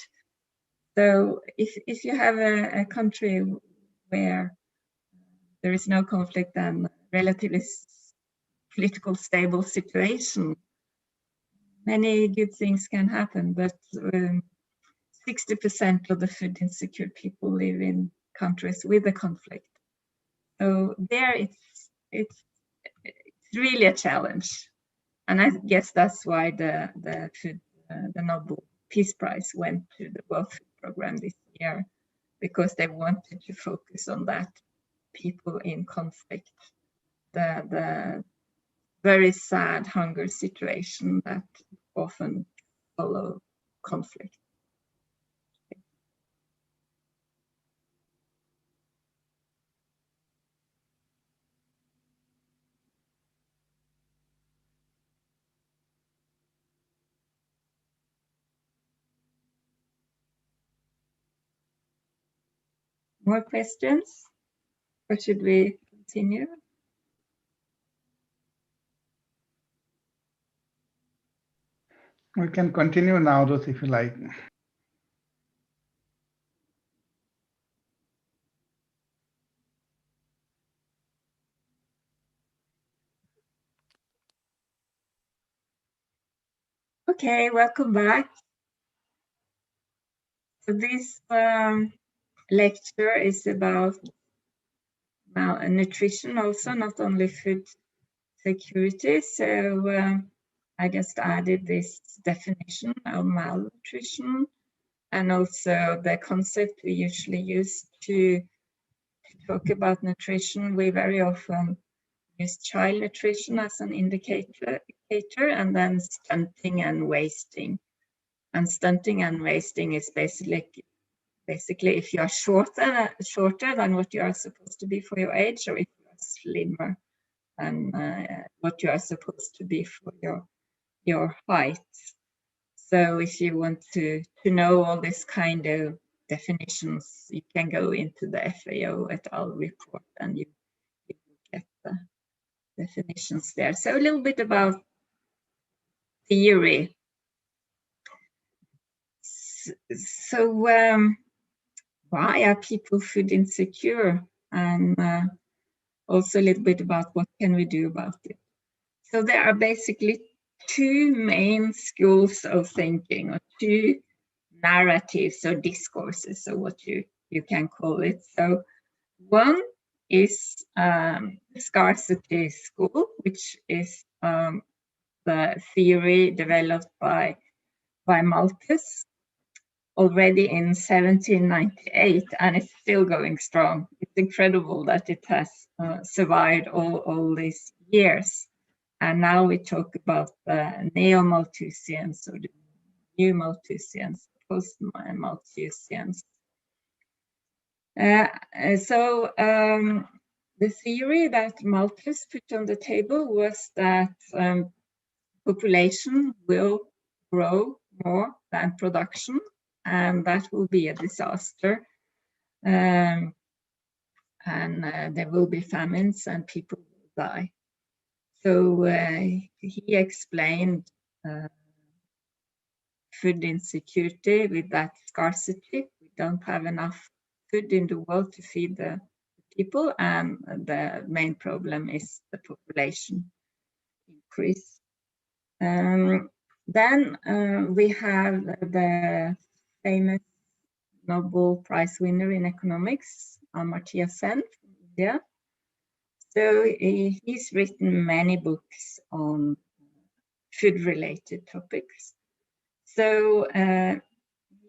So if you have a country where there is no conflict and relatively political stable situation, many good things can happen. But 60% of the food insecure people live in countries with a conflict. So there it's really a challenge. And I guess that's why the Nobel Peace Prize went to the World Food Program this year, because they wanted to focus on that, people in conflict, the very sad hunger situation that often follow conflict. More questions? Or should we continue? We can continue now, Ruth, if you like. Okay, welcome back. So this lecture is about nutrition also, not only food security. So I just added this definition of malnutrition, and also the concept we usually use to talk about nutrition. We very often use child nutrition as an indicator, and then stunting and wasting. And stunting and wasting is basically if you are shorter than what you are supposed to be for your age, or if you are slimmer than what you are supposed to be for your height. So if you want to know all this kind of definitions, you can go into the FAO et al. Report, and you get the definitions there. So a little bit about theory. So why are people food insecure? And also a little bit about what can we do about it. So there are basically two main schools of thinking, or two narratives or discourses, or what you can call it. So one is the scarcity school, which is the theory developed by Malthus already in 1798, and it's still going strong. It's incredible that it has survived all these years. And now we talk about the neo-Malthusians or the new Malthusians, post-Malthusians. The theory that Malthus put on the table was that population will grow more than production, and that will be a disaster. And there will be famines and people will die. So he explained food insecurity with that scarcity. We don't have enough food in the world to feed the people, and the main problem is the population increase. Then we have the famous Nobel Prize winner in economics, Amartya Sen from India. So he's written many books on food-related topics. So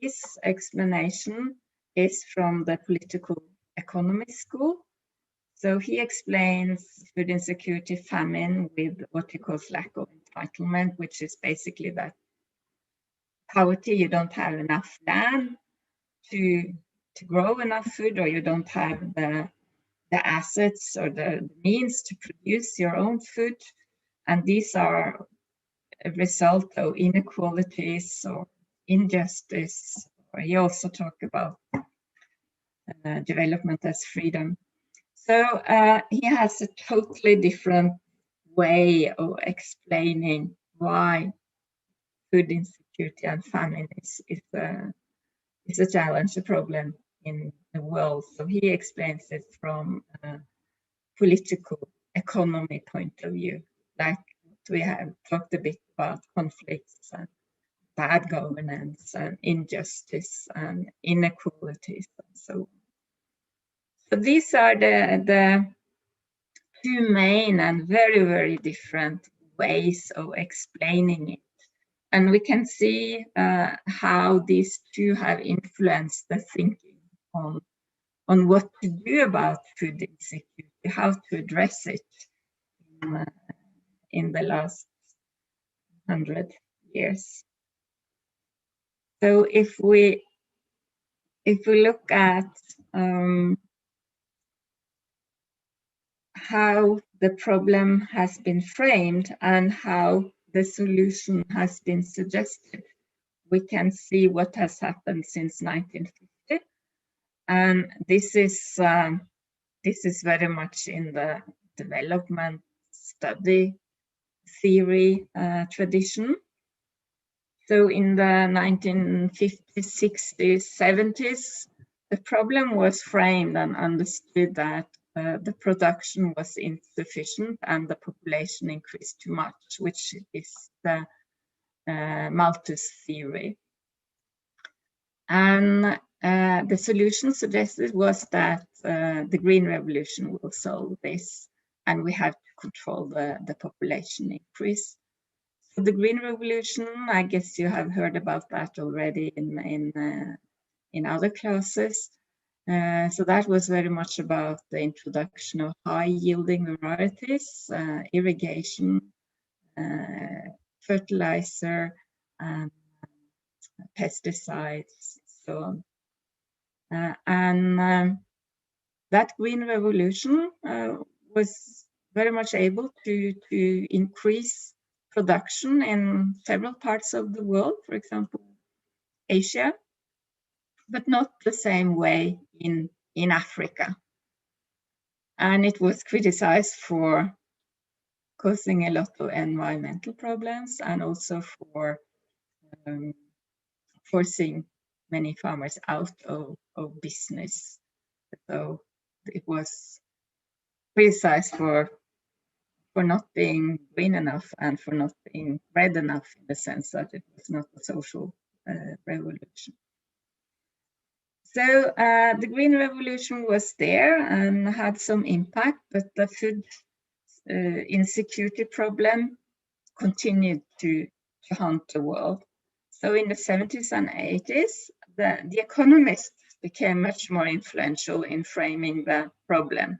his explanation is from the political economy school. So he explains food insecurity, famine, with what he calls lack of entitlement, which is basically that poverty, you don't have enough land to grow enough food, or you don't have the assets or the means to produce your own food. And these are a result of inequalities or injustice. Or he also talked about development as freedom. So he has a totally different way of explaining why food insecurity and famine is a challenge, a problem in the world. So he explains it from a political economy point of view, like we have talked a bit about conflicts and bad governance and injustice and inequalities and so on. So these are the two main and very, very different ways of explaining it. And we can see how these two have influenced the thinking on what to do about food insecurity, how to address it in the last 100 years. So if we look at how the problem has been framed and how the solution has been suggested, we can see what has happened since 1950. And this is very much in the development study theory tradition. So in the 1950s, 60s, 70s, the problem was framed and understood that the production was insufficient and the population increased too much, which is the Malthus theory. And the solution suggested was that the Green Revolution will solve this, and we have to control the population increase. So the Green Revolution, I guess you have heard about that already in other classes. So that was very much about the introduction of high-yielding varieties, irrigation, fertilizer, and pesticides, so on. That Green Revolution was very much able to increase production in several parts of the world, for example, Asia, but not the same way in Africa. And it was criticized for causing a lot of environmental problems and also for forcing many farmers out of business. So it was criticized for for not being green enough and for not being red enough, in the sense that it was not a social revolution. So the Green Revolution was there and had some impact, but the food insecurity problem continued to haunt the world. So in the 70s and 80s, the economists became much more influential in framing the problem.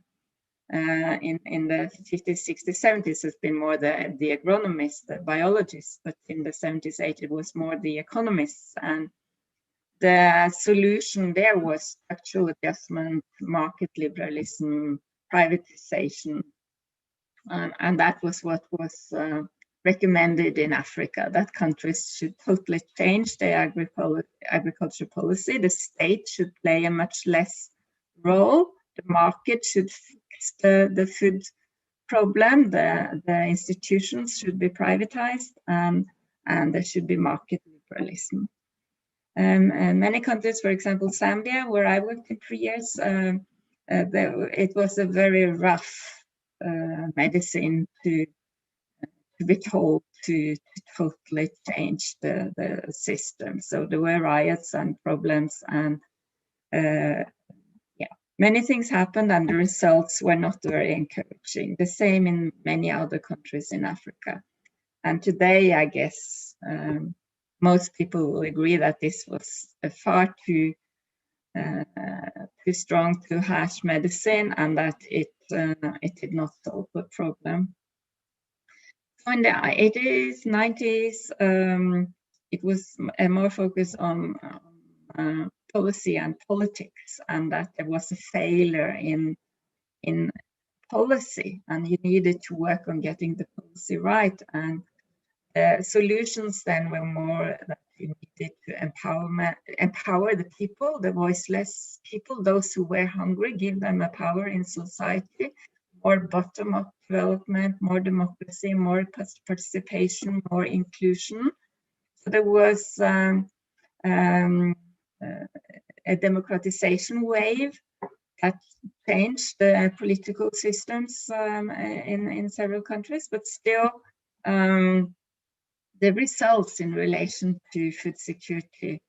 In the 50s, 60s, 70s, it's been more the agronomists, the biologists, but in the 70s, 80s, it was more the economists. And the solution there was structural adjustment, market liberalism, privatization, and that was what was recommended in Africa, that countries should totally change their agriculture policy. The state should play a much less role. The market should fix the food problem. The institutions should be privatized, and there should be market liberalism. And many countries, for example, Zambia, where I worked in 3 years, it was a very rough medicine to be told to totally change the system. So there were riots and problems, and many things happened, and the results were not very encouraging. The same in many other countries in Africa. And today, I guess, most people will agree that this was a far too strong, too harsh medicine, and that it did not solve the problem. So in the 80s, 90s, it was more focused on policy and politics, and that there was a failure in policy, and you needed to work on getting the policy right. And solutions then were more that you needed to empower the people, the voiceless people, those who were hungry, give them a power in society, more bottom-up development, more democracy, more participation, more inclusion. So there was a democratization wave that changed the political systems in several countries, but still the results in relation to food security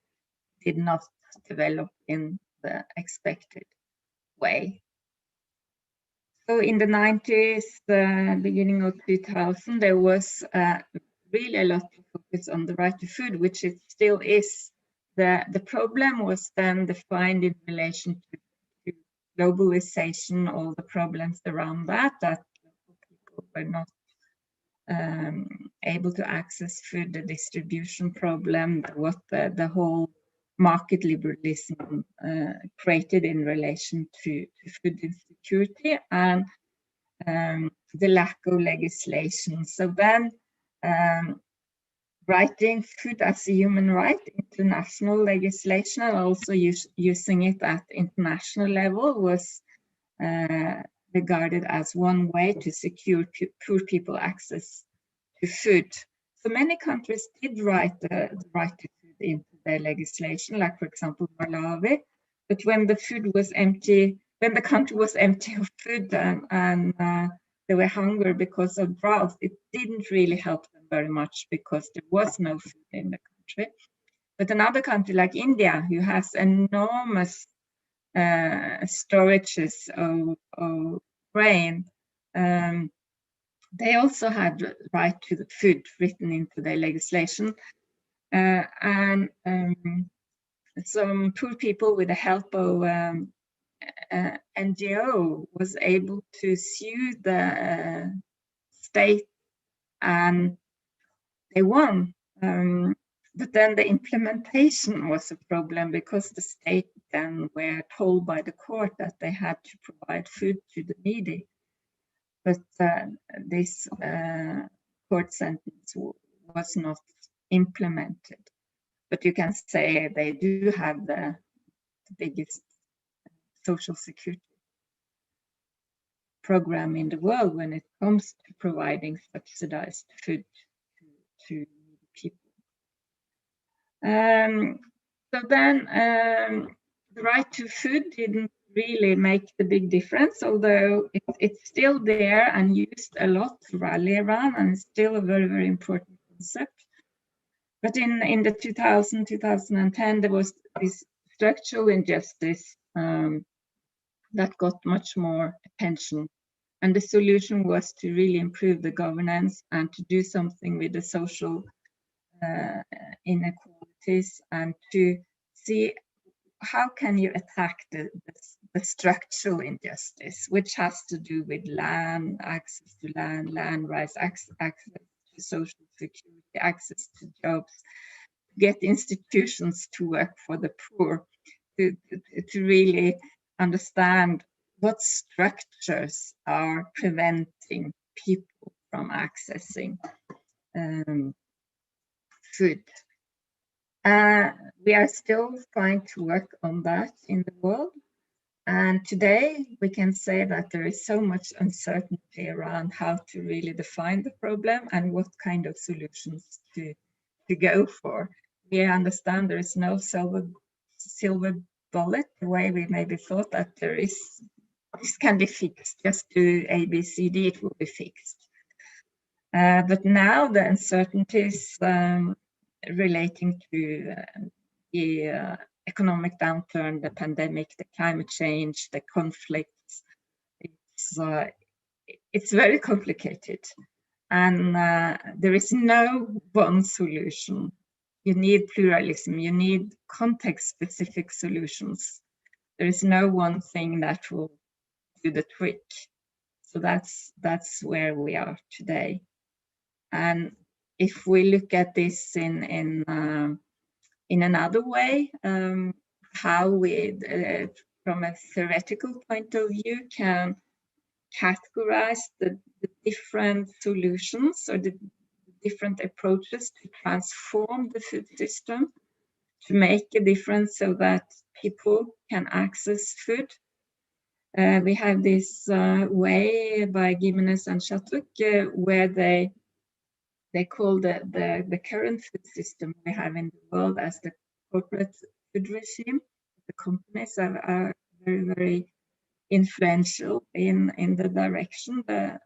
did not develop in the expected way. So in the 90s, beginning of 2000, there was really a lot of focus on the right to food, which it still is. The problem was then defined in relation to globalization, all the problems around that people were not able to access food, the distribution problem, what the whole market liberalism created in relation to food insecurity, and the lack of legislation. So then writing food as a human right into national legislation, and also using it at international level, was regarded as one way to secure poor people access to food. So many countries did write the right to food into their legislation, like for example Malawi. But when the food was empty, when the country was empty of food and they were hungry because of drought, it didn't really help them very much because there was no food in the country. But another country like India, who has enormous storages of grain, they also had the right to the food written into their legislation. And some poor people, with the help of NGO, was able to sue the state, and they won. But then the implementation was a problem, because the state then were told by the court that they had to provide food to the needy. But this court sentence was not implemented. But you can say they do have the biggest social security program in the world when it comes to providing subsidized food to needy people. So then the right to food didn't really make the big difference, although it's still there and used a lot to rally around, and it's still a very, very important concept. But in the 2010, there was this structural injustice that got much more attention. And the solution was to really improve the governance and to do something with the social inequalities, and to see how can you attack the structural injustice, which has to do with land, access to land rights, access to social security, access to jobs, get institutions to work for the poor, to really understand what structures are preventing people from accessing food. We are still trying to work on that in the world. And today we can say that there is so much uncertainty around how to really define the problem and what kind of solutions to go for. We understand there is no silver bullet, the way we maybe thought that there is. This can be fixed, just do A, B, C, D, it will be fixed. But now the uncertainties relating to the economic downturn, the pandemic, the climate change, the conflicts, it's very complicated. And there is no one solution. You need pluralism, you need context-specific solutions. There is no one thing that will do the trick. So that's where we are today. And if we look at this in another way, how we, from a theoretical point of view, can categorize the different solutions or the different approaches to transform the food system, to make a difference so that people can access food. We have this way by Gimenez and Shattuck, where they call the current food system we have in the world as the corporate food regime. The companies are very, very influential in the direction the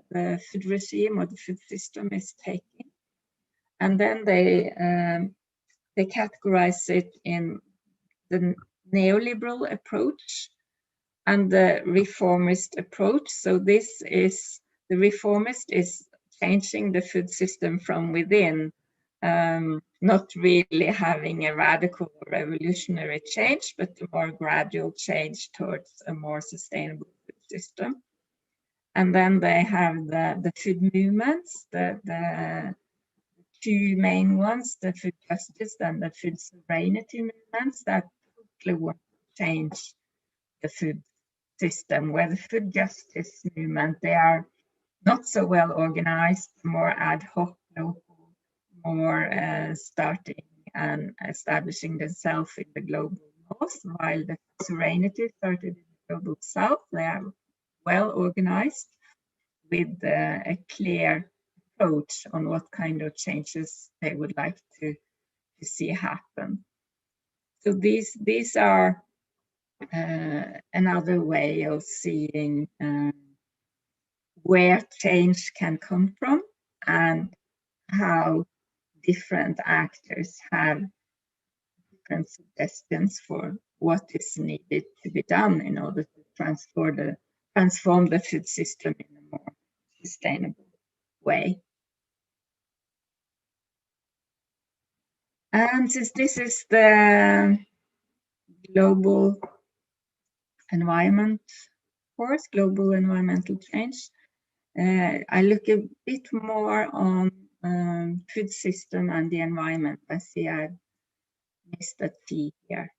food regime or the food system is taking. And then they categorize it in the neoliberal approach and the reformist approach. So this is, the reformist is changing the food system from within, not really having a radical revolutionary change, but a more gradual change towards a more sustainable food system. And then they have the food movements, the two main ones, the food justice and the food sovereignty movements, that totally want to change the food system, where the food justice movement, they are not so well organized, more ad hoc, local, more starting and establishing themselves in the global north, while the sovereignty started in the global south. They are well organized with a clear approach on what kind of changes they would like to see happen. So these are another way of seeing where change can come from and how different actors have different suggestions for what is needed to be done in order to transform the food system in a more sustainable way. And since this is the global environment course, global environmental change, I look a bit more on food system and the environment. I see I've missed a T here.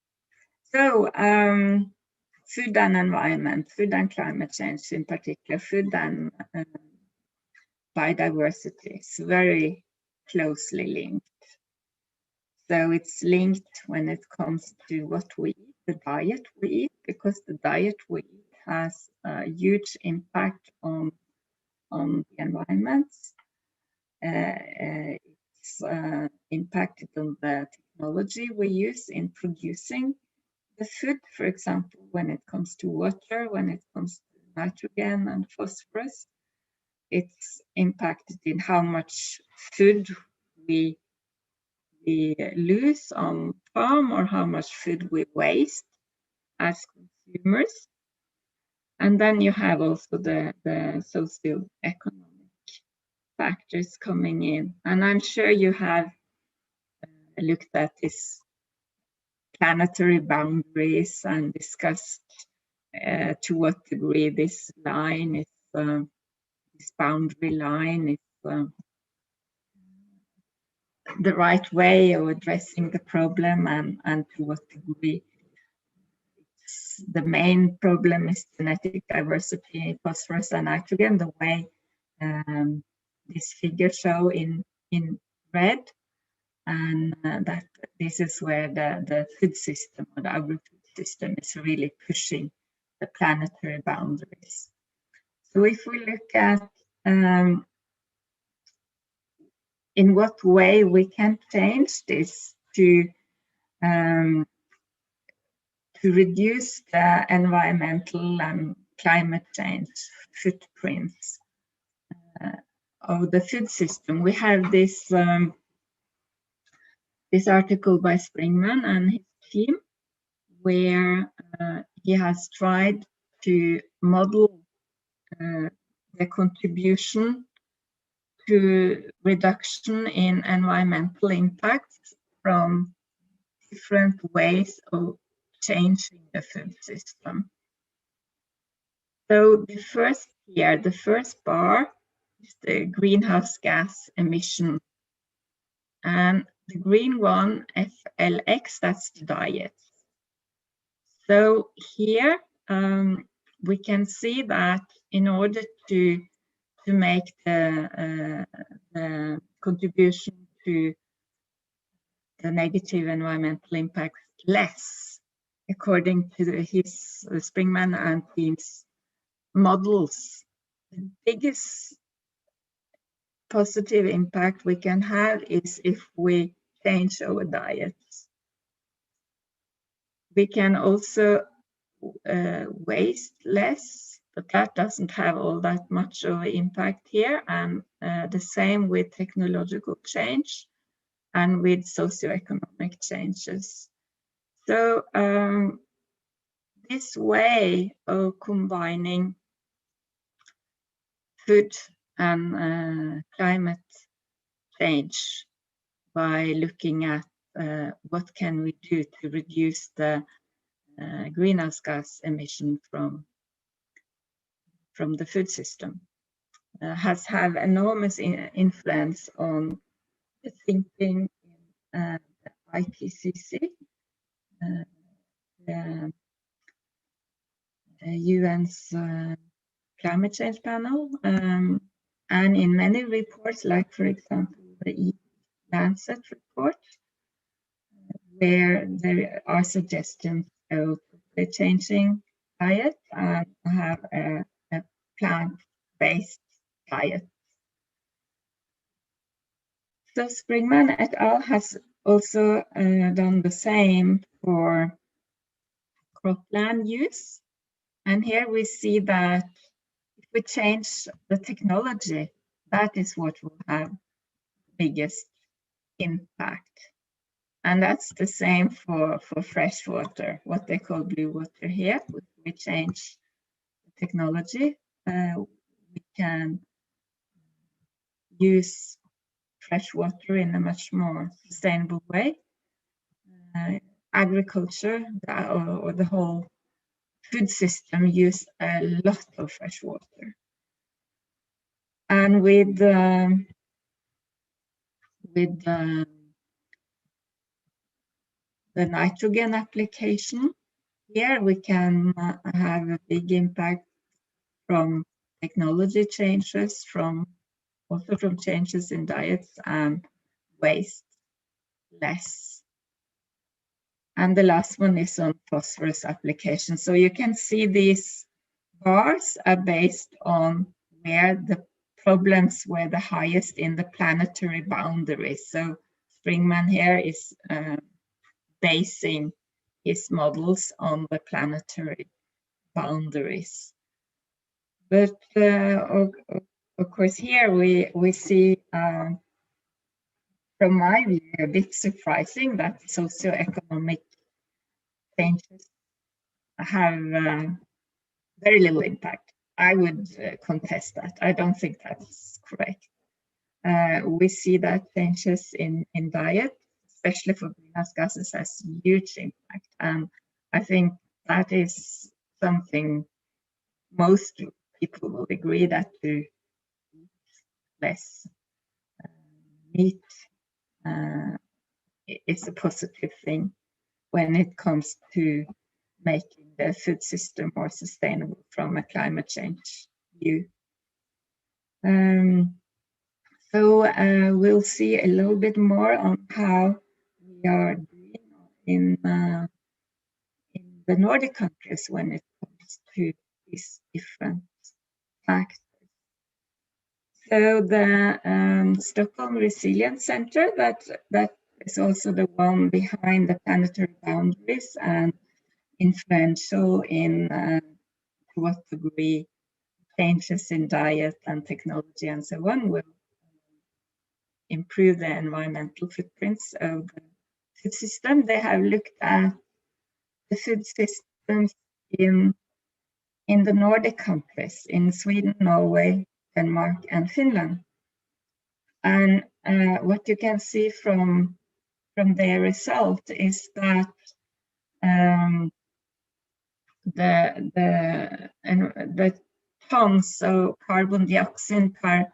So food and environment, food and climate change in particular, food and biodiversity is very closely linked. So it's linked when it comes to what we eat, the diet we eat, because the diet we eat has a huge impact on the environment. It's impacted on the technology we use in producing the food, for example, when it comes to water, when it comes to nitrogen and phosphorus, it's impacted in how much food we lose on farm or how much food we waste as consumers. And then you have also the socioeconomic factors coming in. And I'm sure you have looked at this planetary boundaries and discussed to what degree this line is, this boundary line is the right way of addressing the problem, and to what degree the main problem is genetic diversity, phosphorus and nitrogen, the way these figures show in red, and that this is where the food system or the agri-food system is really pushing the planetary boundaries. So if we look at in what way we can change this to reduce the environmental and climate change footprints of the food system, we have this this article by Springman and his team, where he has tried to model the contribution to reduction in environmental impacts from different ways of changing the food system. So the first here, the first bar is the greenhouse gas emission. And the green one, FLX, that's the diet. So here we can see that in order to make the contribution to the negative environmental impacts less, according to his Springman and team's models, the biggest positive impact we can have is if we change our diets. We can also waste less, but that doesn't have all that much of an impact here. And the same with technological change and with socioeconomic changes. So this way of combining food and climate change by looking at what can we do to reduce the greenhouse gas emission from the food system has had enormous influence on the thinking in the IPCC, the UN's climate change panel, and in many reports, like for example the Lancet report, where there are suggestions of changing diet and have a plant-based diet. So Springman et al. Has also done the same for cropland use. And here we see that if we change the technology, that is what will have biggest impact. And that's the same for fresh water, what they call blue water here. If we change the technology, we can use fresh water in a much more sustainable way. Agriculture or the whole food system use a lot of fresh water. And with the nitrogen application, here we can have a big impact from technology changes, also from changes in diets and waste less. And the last one is on phosphorus application. So you can see these bars are based on where the problems were the highest in the planetary boundaries. So Springman here is basing his models on the planetary boundaries. But of course, here we see, from my view, a bit surprising that socioeconomic changes have very little impact. I would contest that. I don't think that's correct. We see that changes in diet, especially for greenhouse gases, has huge impact. And I think that is something most people will agree that to eat less meat is a positive thing when it comes to making the food system more sustainable from a climate change view. So we'll see a little bit more on how we are doing in the Nordic countries when it comes to these different factors. So the Stockholm Resilience Center, that is also the one behind the planetary boundaries and influential in to what degree changes in diet and technology and so on will improve the environmental footprints of the food system. They have looked at the food systems in the Nordic countries, in Sweden, Norway, Denmark, and Finland. And what you can see from their result is that the tons of carbon dioxide per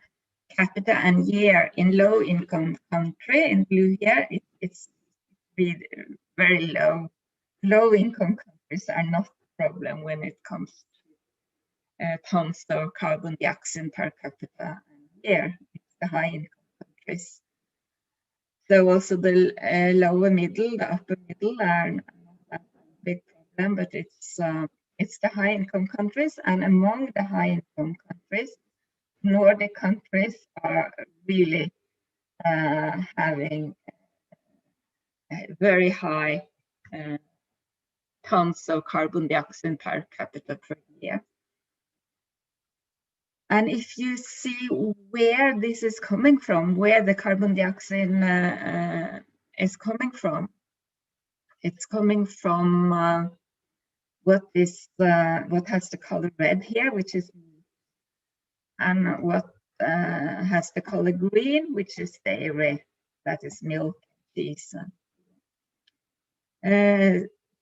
capita and year in low-income country, in blue here, it's very low. Low-income countries are not a problem when it comes to tons of carbon dioxide per capita and year. It's the high-income countries. So also the lower middle, the upper middle are not that big problem, but it's the high-income countries, and among the high-income countries, Nordic countries are really having very high tons of carbon dioxide per capita per year. And if you see where this is coming from, where the carbon dioxide is coming from, it's coming from what has the color red here, which is meat, and what has the color green, which is dairy, that is milk, cheese.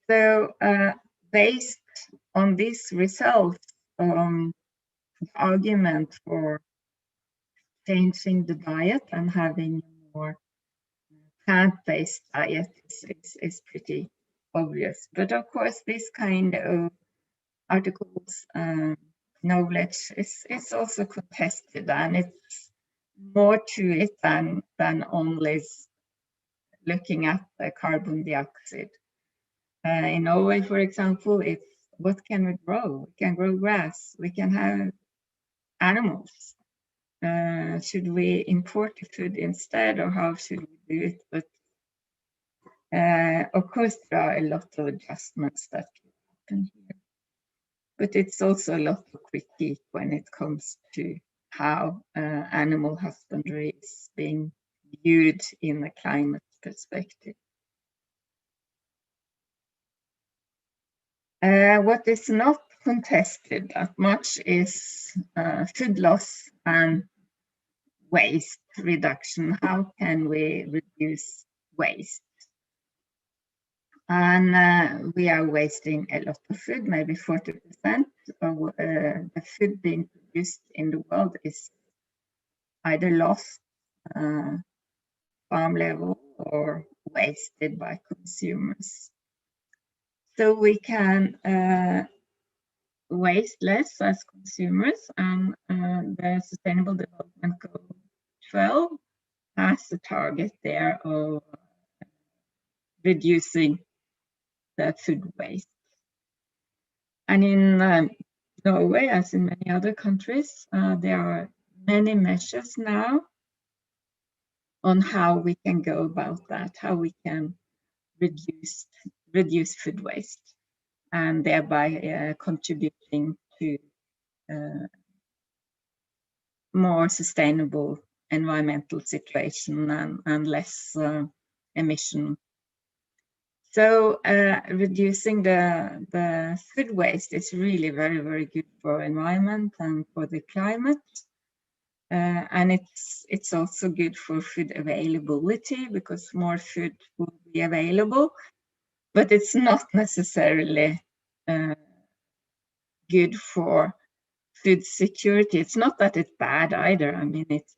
So based on these results, the argument for changing the diet and having a more plant-based diet is pretty obvious. But of course, this kind of articles knowledge is also contested, and it's more to it than only looking at the carbon dioxide. In Norway, for example, it's what can we grow? We can grow grass. We can have animals. Should we import the food instead, or how should we do it? But of course, there are a lot of adjustments that can happen here. But it's also a lot of critique when it comes to how animal husbandry is being viewed in a climate perspective. What is not contested that much is food loss and waste reduction. How can we reduce waste? And we are wasting a lot of food, maybe 40% of the food being produced in the world is either lost farm level or wasted by consumers. So we can waste less as consumers, and the Sustainable Development Goal 12 has a target there of reducing the food waste. And in Norway, as in many other countries, there are many measures now on how we can go about that, how we can reduce reduce food waste and thereby contributing to more sustainable environmental situation and less emission. So reducing the food waste is really very, very good for environment and for the climate. And it's also good for food availability because more food will be available, but it's not necessarily good for food security. It's not that it's bad either. I mean, it's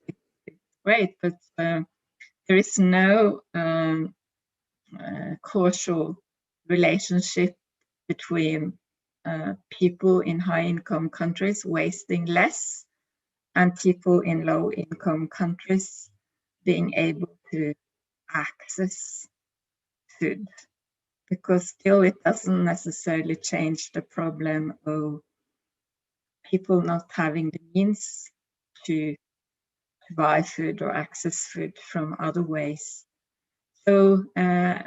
great, but there is no causal relationship between people in high-income countries wasting less and people in low-income countries being able to access food, because still it doesn't necessarily change the problem of people not having the means to buy food or access food from other ways. So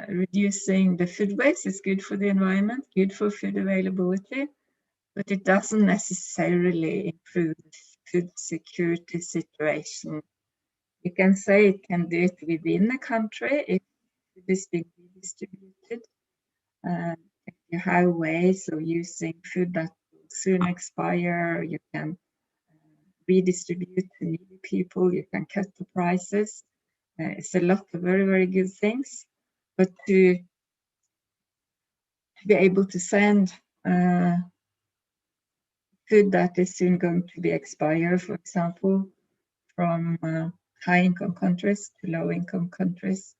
reducing the food waste is good for the environment, good for food availability, but it doesn't necessarily improve the food security situation. You can say it can do it within a country if food is being redistributed. If you have ways of using food that will soon expire, you can redistribute to needy people, you can cut the prices. It's a lot of very, very good things, but to be able to send food that is soon going to be expired, for example, from high-income countries to low-income countries,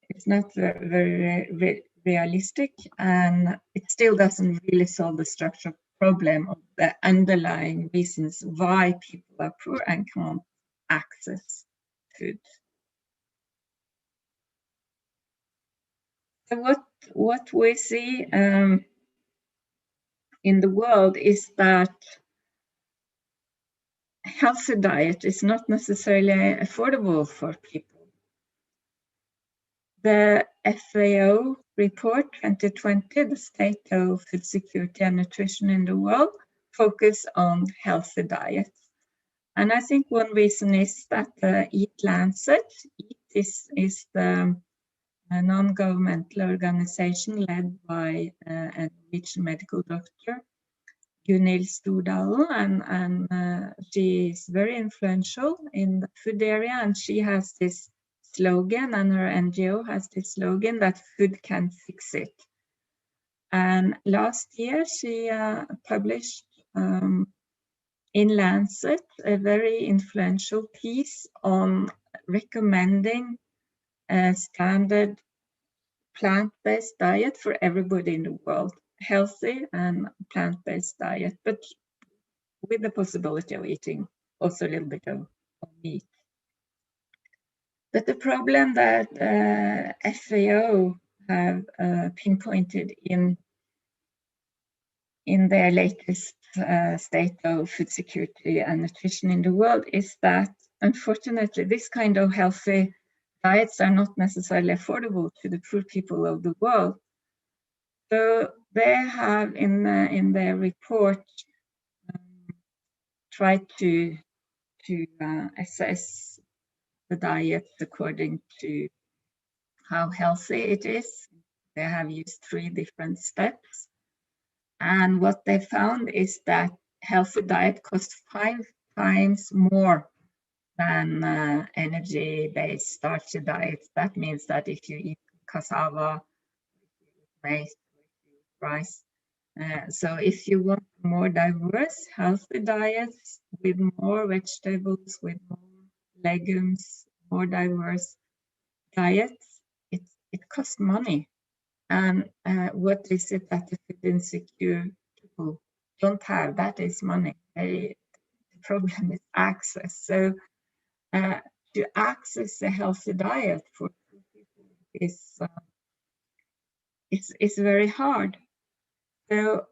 it's not very realistic, and it still doesn't really solve the structural problem of the underlying reasons why people are poor and can't access food. So what we see in the world is that healthy diet is not necessarily affordable for people. The FAO report 2020, the state of food security and nutrition in the world, focus on healthy diet. And I think one reason is that Eat Lancet, Eat is the non-governmental organization led by a Norwegian medical doctor, Gunhild Stordalen, and she is very influential in the food area, and she has this slogan, and her NGO has this slogan that food can fix it. And last year she published in Lancet a very influential piece on recommending a standard plant-based diet for everybody in the world, healthy and plant-based diet, but with the possibility of eating also a little bit of meat. But the problem that FAO have pinpointed in their latest state of food security and nutrition in the world is that, unfortunately, this kind of healthy diets are not necessarily affordable to the poor people of the world. So they have in their report tried to assess the diet according to how healthy it is. They have used 3 different steps. And what they found is that healthy diet costs 5 times more than energy-based starchy diets. That means that if you eat cassava, maize, rice, so if you want more diverse, healthy diets with more vegetables, with more legumes, more diverse diets, it costs money. And what is it that the food insecure people don't have? That is money. The problem is access. So to access a healthy diet for people is very hard. So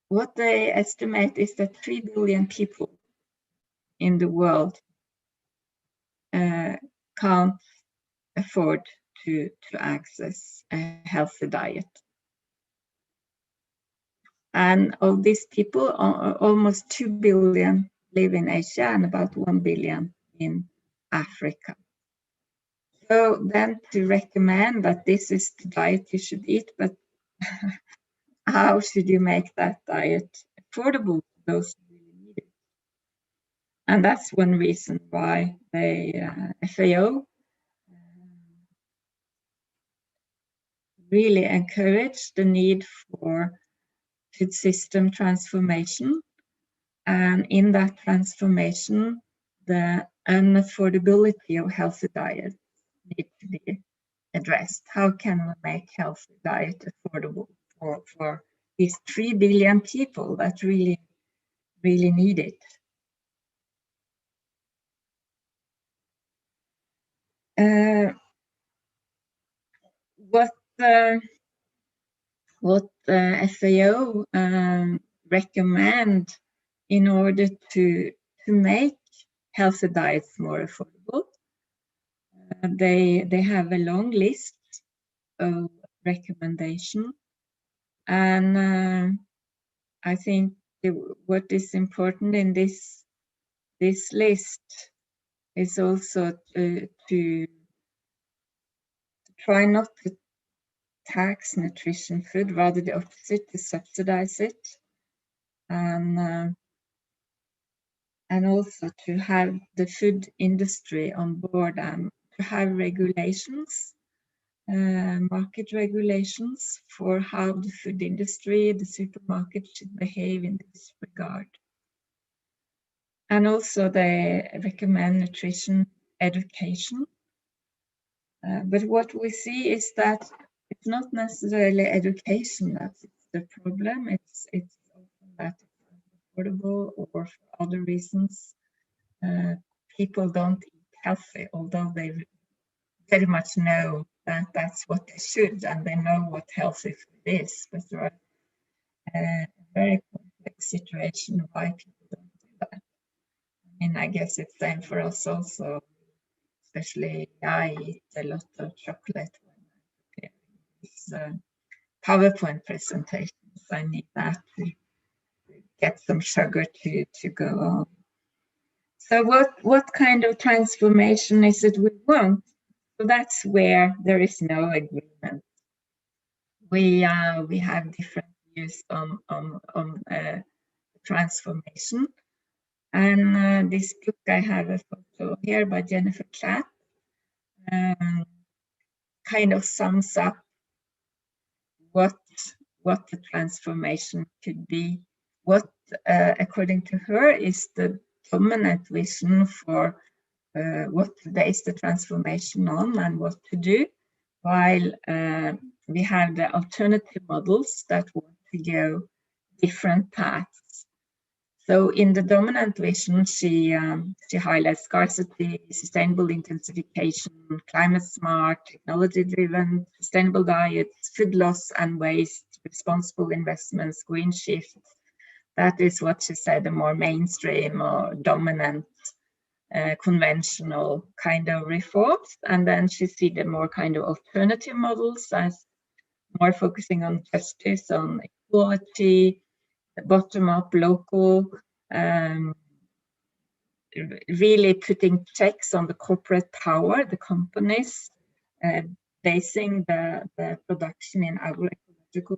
what they estimate is that 3 billion people in the world can't afford to access a healthy diet. And of these people, almost 2 billion live in Asia and about 1 billion in Africa. So then to recommend that this is the diet you should eat, but how should you make that diet affordable to those who really need it? And that's one reason why the FAO really encouraged the need for food system transformation. And in that transformation, the unaffordability of healthy diets need to be addressed. How can we make healthy diet affordable for these 3 billion people that really need it? What FAO recommend in order to make healthy diets more affordable. They have a long list of recommendations, and I think what is important in this list is also to try not to tax nutrition food, rather the opposite, to subsidize it, and also to have the food industry on board and to have regulations, market regulations for how the food industry, the supermarket should behave in this regard. And also they recommend nutrition education. But what we see is that it's not necessarily education that's the problem. It's often that it's affordable, or for other reasons, people don't eat healthy, although they very much know that that's what they should, and they know what healthy food is. But there are a very complex situation why people don't do that. I mean, I guess it's the same for us also. Especially I eat a lot of chocolate when I'm preparing these PowerPoint presentations. I need that to get some sugar to go on. So what kind of transformation is it we want? So that's where there is no agreement. We have different views on transformation. And this book, I have a photo here by Jennifer Clapp, kind of sums up what the transformation could be. What, according to her, is the dominant vision for what to base the transformation on and what to do, while we have the alternative models that want to go different paths. So in the dominant vision, she highlights scarcity, sustainable intensification, climate smart, technology-driven, sustainable diets, food loss and waste, responsible investments, green shift. That is what she said, the more mainstream or dominant, conventional kind of reforms. And then she see the more kind of alternative models as more focusing on justice, on equality, bottom-up, local, really putting checks on the corporate power, the companies, basing the production in agroecological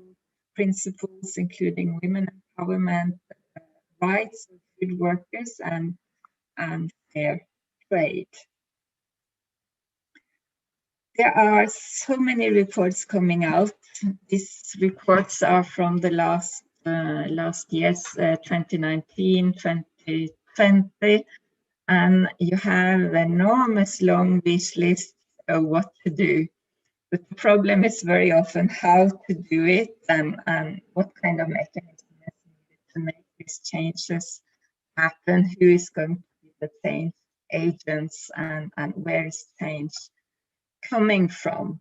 principles, including women empowerment, rights of food workers, and fair trade. There are so many reports coming out. These reports are from the last years, 2019, 2020, and you have an enormous long wish list of what to do. But the problem is very often how to do it and what kind of mechanism is needed to make these changes happen, who is going to be the change agents, and where is change coming from.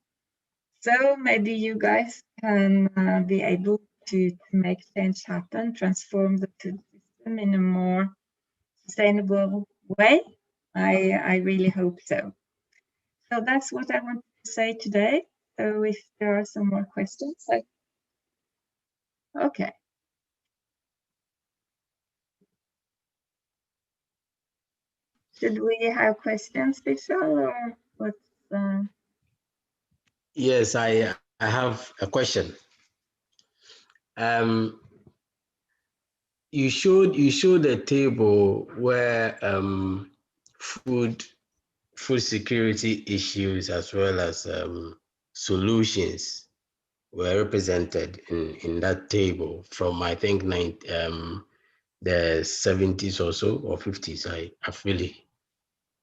So maybe you guys can be able to make change happen, transform the food system in a more sustainable way. I really hope so. So that's what I wanted to say today. So if there are some more questions, okay. Should we have questions, Vishal, or what's? Yes, I have a question. You showed a table where food security issues as well as solutions were represented in that table from, I think, the 70s or so, or 50s. I've really